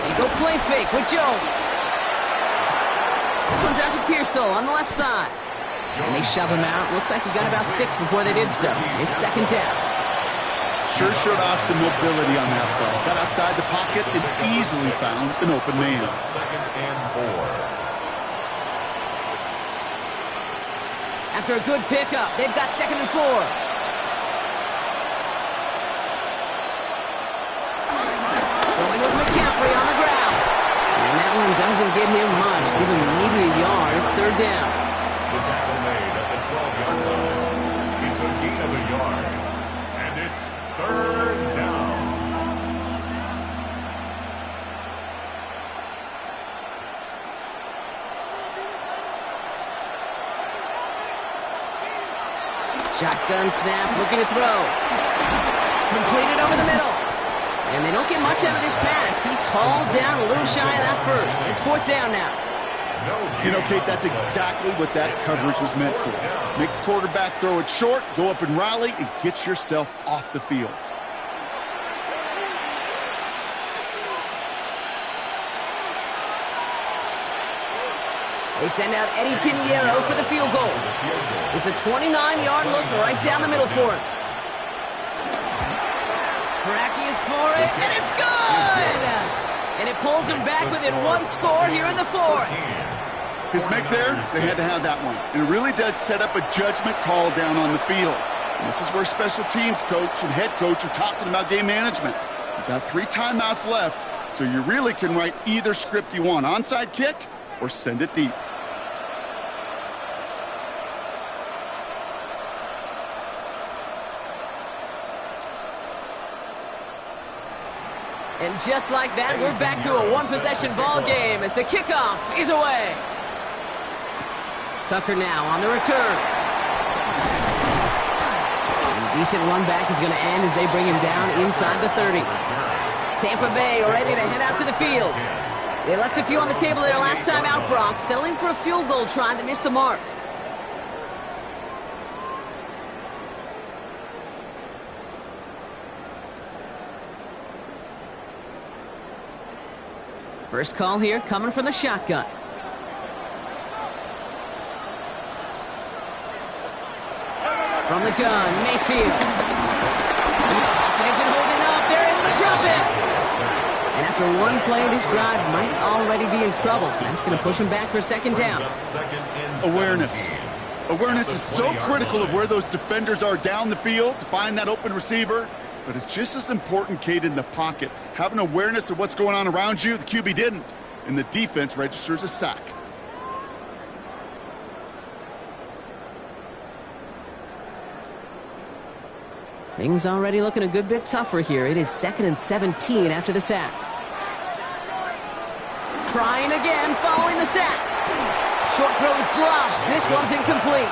They go play fake with Jones. This one's out to Pearsall on the left side. And they shove him out. Looks like he got about 6 before they did so. It's 2nd down. Sure showed off some mobility on that play. Got outside the pocket and easily found an open man. 2nd and 4. After a good pickup, they've got 2nd and 4. Going with McCaffrey on the ground. And that one doesn't get him much. Give him maybe a yard. It's 3rd down. The tackle made at the 12-yard line. It's a gain of a yard. And it's 3rd down. Shotgun snap, looking to throw. Completed over the middle. And they don't get much out of this pass. He's hauled down a little shy of that first. It's 4th down now. You know, Kate, that's exactly what that coverage was meant for. Make the quarterback throw it short, go up and rally, and get yourself off the field. They send out Eddie Pinheiro for the field goal. It's a 29-yard look right down the middle for him. Cracking for it, and it's good! And it pulls him back within 1 score here in the 4th. His make there, they had to have that one. And it really does set up a judgment call down on the field. And this is where special teams coach and head coach are talking about game management. You've got 3 timeouts left, so you really can write either script you want. Onside kick or send it deep. And just like that, we're back to a 1-possession ball game as the kickoff is away. Tucker now on the return. And a decent run back is going to end as they bring him down inside the 30. Tampa Bay ready to head out to the field. They left a few on the table there last time out, Brock, settling for a field goal try that missed the mark. First call here coming from the shotgun. From the gun, Mayfield. Isn't holding up. They're able to drop it. And after one play, this drive might already be in trouble. That's going to push him back for 2nd down. Awareness. Awareness is so critical of where those defenders are down the field to find that open receiver. But it's just as important, Kate, in the pocket. Having awareness of what's going on around you, the QB didn't. And the defense registers a sack. Things already looking a good bit tougher here. It is 2nd and 17 after the sack. Trying again following the sack. Short throw is dropped. This one's incomplete.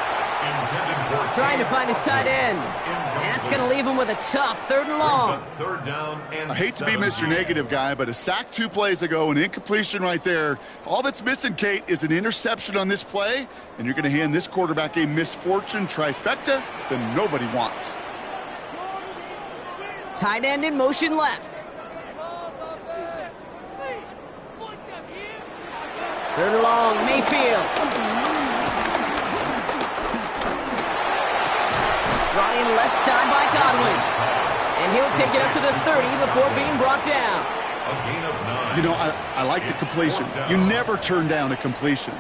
Trying to find his tight end. And that's going to leave him with a tough 3rd and long. 3rd down and I hate to be Mr. Negative guy, but a sack 2 plays ago, an incompletion right there. All that's missing, Kate, is an interception on this play, and you're going to hand this quarterback a misfortune trifecta that nobody wants. Tight end in motion left. 3rd and long, Mayfield. Brought in left side by Godwin. And he'll take it up to the 30 before being brought down. You know, I like the completion. You never turn down a completion.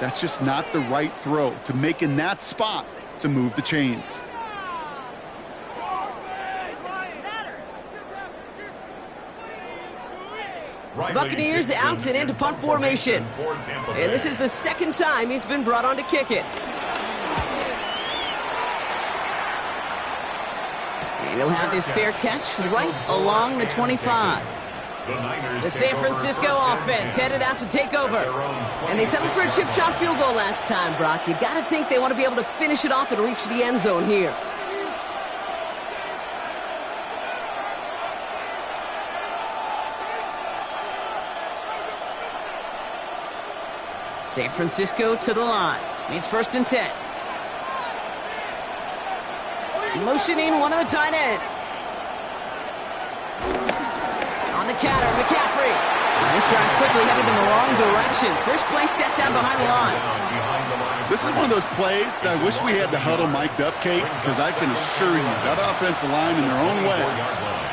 That's just not the right throw to make in that spot to move the chains. Buccaneers out and into punt formation. And this is the 2nd time he's been brought on to kick it. And he'll have his fair catch right along the 25. The San Francisco offense headed out to take over. And they settled for a chip shot field goal last time, Brock. You got to think they want to be able to finish it off and reach the end zone here. San Francisco to the line. It's 1st and 10. motioning one of the tight ends. On the counter, McCaffrey. This drive's quickly headed in the wrong direction. First play set down behind the line. This is one of those plays that I wish we had the huddle mic'd up, Kate, because I can assure you that offensive line in their own way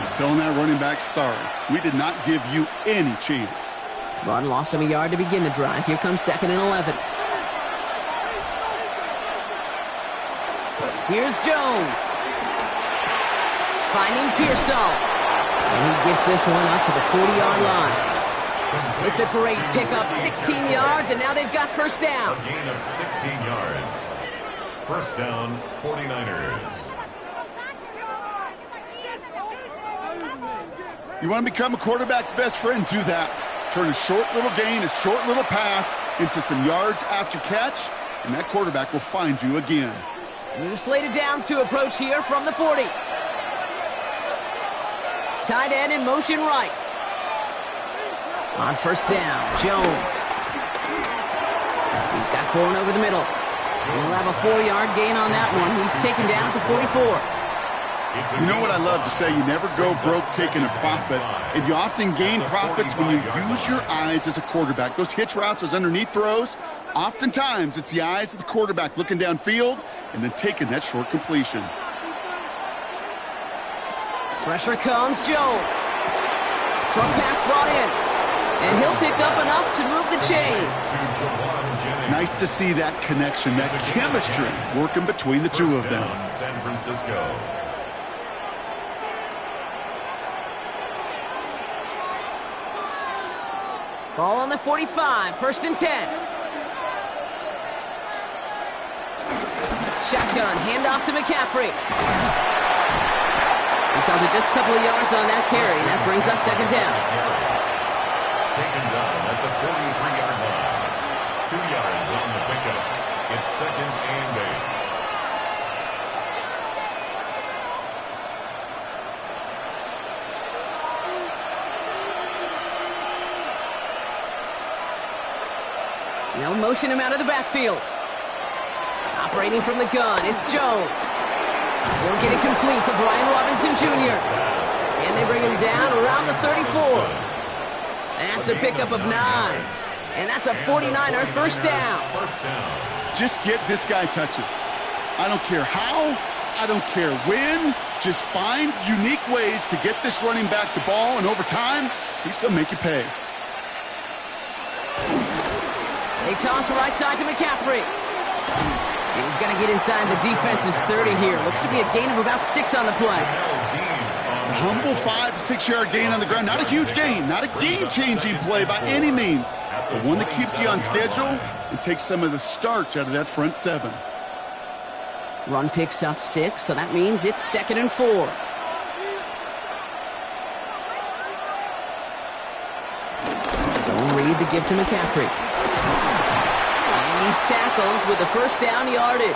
is telling that running back, sorry, we did not give you any chance. Barton lost him a yard to begin the drive. Here comes 2nd and 11. Here's Jones. Finding Pearsall. And he gets this one up to the 40-yard line. It's a great pickup, 16 yards, and now they've got first down. A gain of 16 yards. First down, 49ers. You want to become a quarterback's best friend, do that. Turn a short little gain, a short little pass into some yards after catch, and that quarterback will find you again. New slate of downs to approach here from the 40. Tight end in motion right. On first down, Jones. He's got Bourne over the middle. He'll have a 4-yard gain on that one. He's taken down at the 44. You know what I love to say? You never go broke taking a profit, and you often gain profits when you use your eyes as a quarterback. Those hitch routes, those underneath throws, oftentimes it's the eyes of the quarterback looking downfield and then taking that short completion. Pressure comes, Jones. Short pass brought in. And he'll pick up enough to move the chains. Nice to see that connection, that chemistry working between the two of them. San Francisco. Ball on the 45, 1st and 10. Shotgun, handoff to McCaffrey. He's held it just a couple of yards on that carry, and that brings up 2nd down. Taken down at the 43-yard line. 2 yards on the pickup. It's 2nd and 8. They'll motion him out of the backfield. Operating from the gun, it's Jones. They'll get it complete to Brian Robinson Jr. And they bring him down around the 34. That's a pickup of 9. And that's a 49er first down. Just get this guy touches. I don't care how, I don't care when. Just find unique ways to get this running back the ball, and over time, he's going to make you pay. They toss right side to McCaffrey. And he's going to get inside the defense's 30 here. Looks to be a gain of about 6 on the play. A humble 5 to 6 yard gain on the ground. Not a huge gain, not a game-changing play by any means, but one that keeps you on schedule and takes some of the starch out of that front 7. Run picks up 6, so that means it's 2nd and 4. Zone read the give to McCaffrey. And he's tackled with the first down yardage.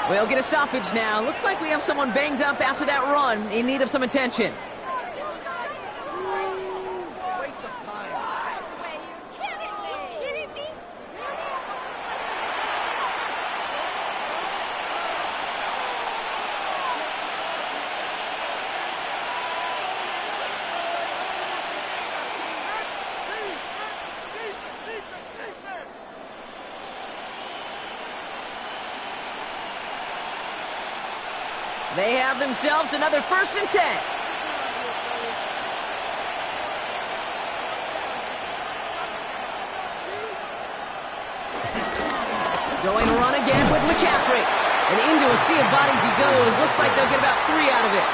We'll get a stoppage now. Looks like we have someone banged up after that run in need of some attention. They have themselves another 1st and 10. Going run again with McCaffrey. And into a sea of bodies he goes. Looks like they'll get about 3 out of it.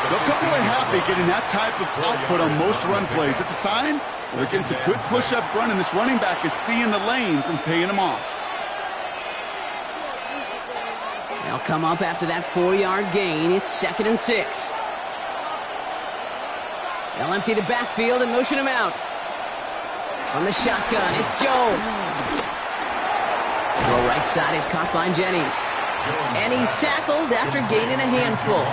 They'll come away happy getting that type of output on most run plays. It's a sign they're getting some good push up front, and this running back is seeing the lanes and paying them off. They'll come up after that 4-yard gain. It's 2nd and 6. They'll empty the backfield and motion him out. On the shotgun, it's Jones. The right side is caught by Jennings. And he's tackled after gaining a handful.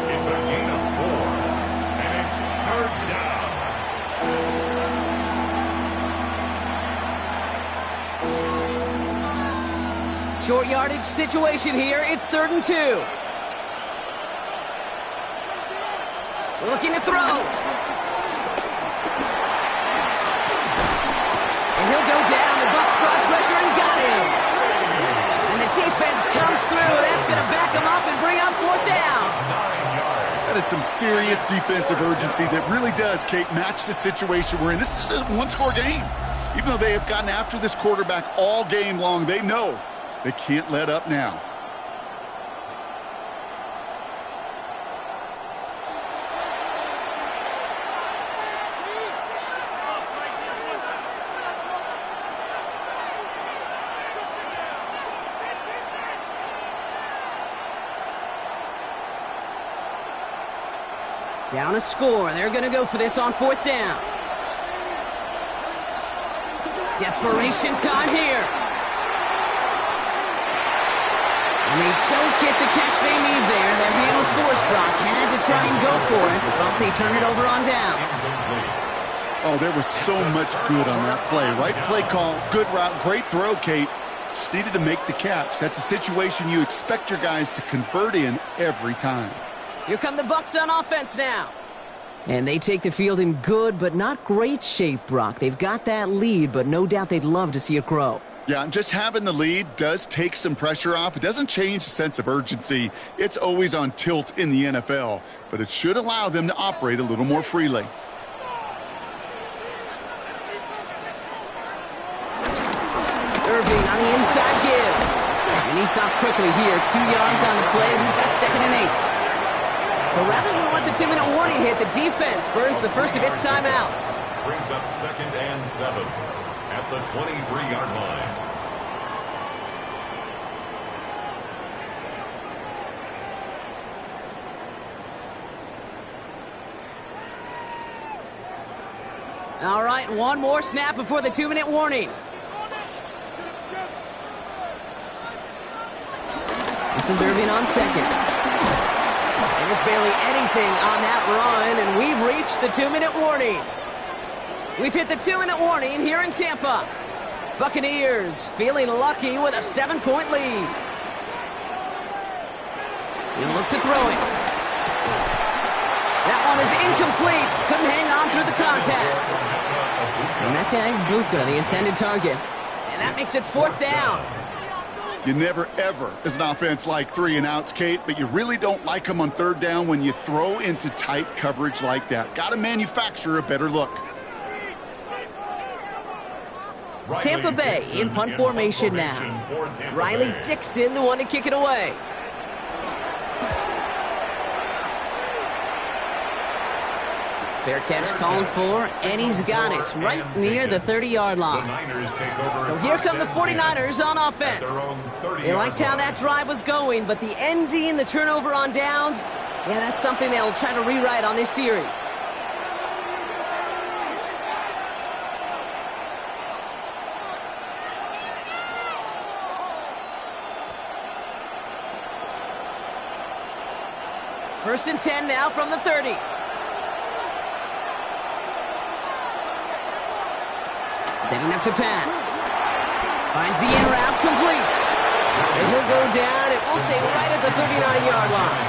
It's a gain of 4, and it's 3rd down. Short yardage situation here. It's 3rd and 2. Looking to throw. And he'll go down. The Bucs brought pressure and got him. And the defense comes through. That's going to back him up and bring up 4th down. That is some serious defensive urgency that really does, Kate, match the situation we're in. This is a one-score game. Even though they have gotten after this quarterback all game long, they know they can't let up now. Down a score. They're going to go for this on 4th down. Desperation time here. And they don't get the catch they need there. Their hand was forced, Brock. Had to try and go for it, but they turn it over on downs. Oh, there was so much good on that play. Right play call, good route, great throw, Kate. Just needed to make the catch. That's a situation you expect your guys to convert in every time. Here come the Bucs on offense now. And they take the field in good but not great shape, Brock. They've got that lead, but no doubt they'd love to see it grow. Yeah, and just having the lead does take some pressure off. It doesn't change the sense of urgency. It's always on tilt in the NFL, but it should allow them to operate a little more freely. Irving on the inside give. And he stopped quickly here. 2 yards on the play. We've got 2nd and 8. So rather than let the 2-minute warning hit, the defense burns the first of its timeouts. Brings up 2nd and 7 at the 23-yard line. All right, one more snap before the 2-minute warning. This is Irving on 2nd. And it's barely anything on that run, and we've reached the 2-minute warning. We've hit the 2-minute warning here in Tampa. Buccaneers feeling lucky with a 7-point lead. He'll look to throw it. That one is incomplete. Couldn't hang on through the contact. Emeka Egbuka, the intended target. And that makes it 4th down. You never, ever, as an offense, like 3 and outs, Kate, but you really don't like them on 3rd down when you throw into tight coverage like that. Got to manufacture a better look. Tampa Bay in punt formation now. Riley Dixon, the one to kick it away. Fair catch called for, and he's got it right near the 30-yard line. So here come the 49ers on offense. They liked how that drive was going, but the ending, the turnover on downs, yeah, that's something they'll try to rewrite on this series. First and 10 now from the 30. Setting up to pass. Finds the in route complete. And he'll go down, and we'll say right at the 39-yard line.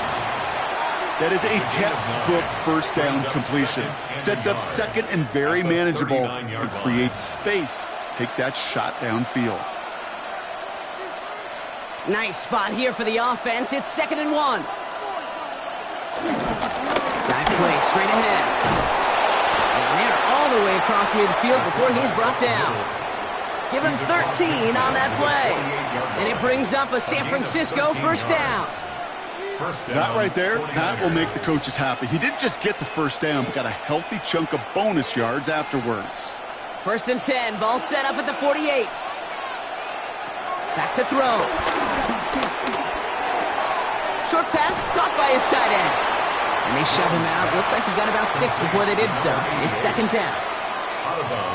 That is a textbook first down completion. Sets up 2nd and very manageable and creates space to take that shot downfield. Nice spot here for the offense. It's 2nd and 1. Dive play straight ahead. And they're all the way across midfield before he's brought down. Give him 13 on that play. And it brings up a San Francisco first down. That right there, that will make the coaches happy. He didn't just get the first down, but got a healthy chunk of bonus yards afterwards. First and 10, ball set up at the 48. Back to throw. Short pass caught by his tight end. And they shove him out. Looks like he got about 6 before they did so. It's 2nd down.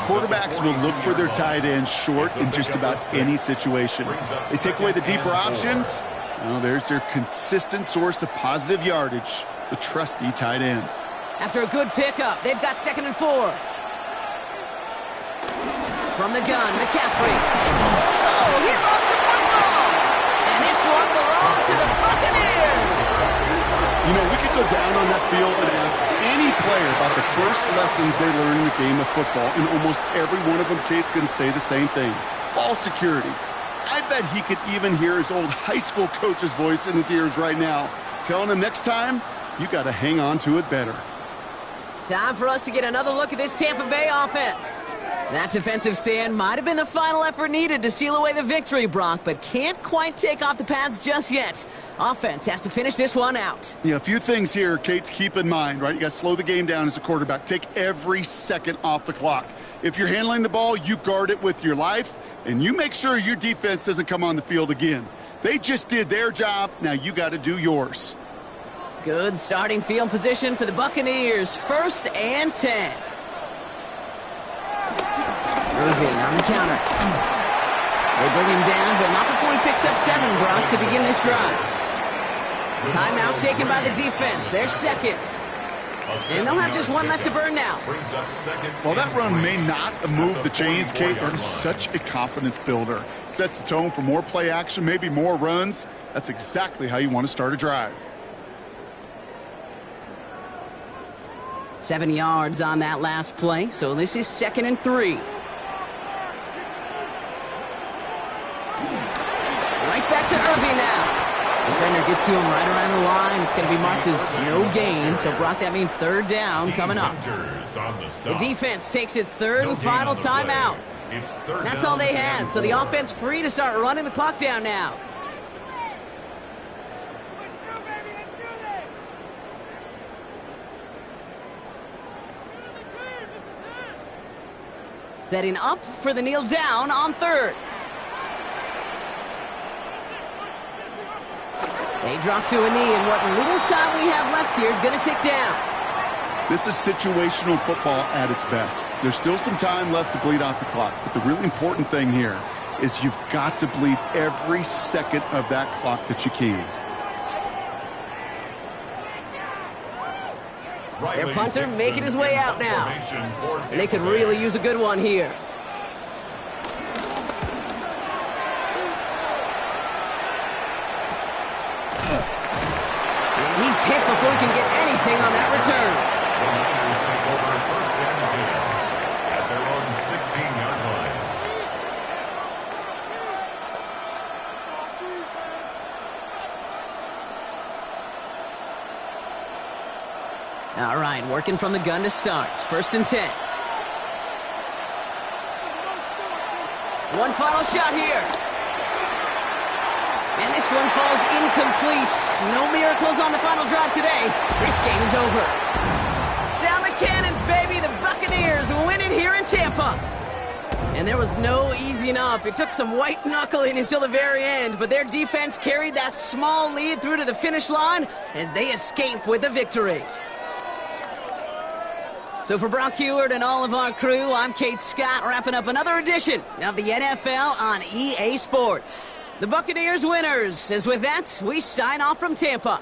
Quarterbacks will look for their tight end short in just about any situation. They take away the deeper options. Well, there's their consistent source of positive yardage, the trusty tight end. After a good pickup, they've got 2nd and 4. From the gun, McCaffrey. Oh, he lost the football! You know, we could go down on that field and ask any player about the first lessons they learned in the game of football, and almost every one of them, Kate's going to say the same thing. Ball security. I bet he could even hear his old high school coach's voice in his ears right now, telling him next time, you got to hang on to it better. Time for us to get another look at this Tampa Bay offense. That defensive stand might have been the final effort needed to seal away the victory, Brock, but can't quite take off the pads just yet. Offense has to finish this one out. Yeah, a few things here, Kate, to keep in mind, right? You got to slow the game down as a quarterback. Take every second off the clock. If you're handling the ball, you guard it with your life, and you make sure your defense doesn't come on the field again. They just did their job. Now you got to do yours. Good starting field position for the Buccaneers. 1st and 10. Irving on the counter. They bring him down, but not before he picks up 7, Brock, to begin this drive. Timeout taken by the defense. Their second. And they'll have just one left to burn now. Well, that run may not move the chains, Kate. That is such a confidence builder. Sets the tone for more play action, maybe more runs. That's exactly how you want to start a drive. 7 yards on that last play, so this is 2nd and 3. Right back to Irving now. Defender gets to him right around the line. It's going to be marked as no gain, so Brock, that means 3rd down coming up. The defense takes its 3rd and final timeout. That's all they had, so the offense free to start running the clock down now. Setting up for the kneel down on 3rd. They drop to a knee, and what little time we have left here is going to tick down. This is situational football at its best. There's still some time left to bleed off the clock, but the really important thing here is you've got to bleed every second of that clock that you can. Their punter making his way out now. And they could really use a good one here. And he's hit before he can get anything on that return. The Niners take over 1st and 10 at their own 16-yard line. All right, working from the gun to start. 1st and 10. One final shot here. And this one falls incomplete. No miracles on the final drive today. This game is over. Sound the cannons, baby. The Buccaneers win it here in Tampa. And there was no easing up. It took some white knuckling until the very end, but their defense carried that small lead through to the finish line as they escape with a victory. So for Brock Heward and all of our crew, I'm Kate Scott, wrapping up another edition of the NFL on EA Sports. The Buccaneers winners, as with that, we sign off from Tampa.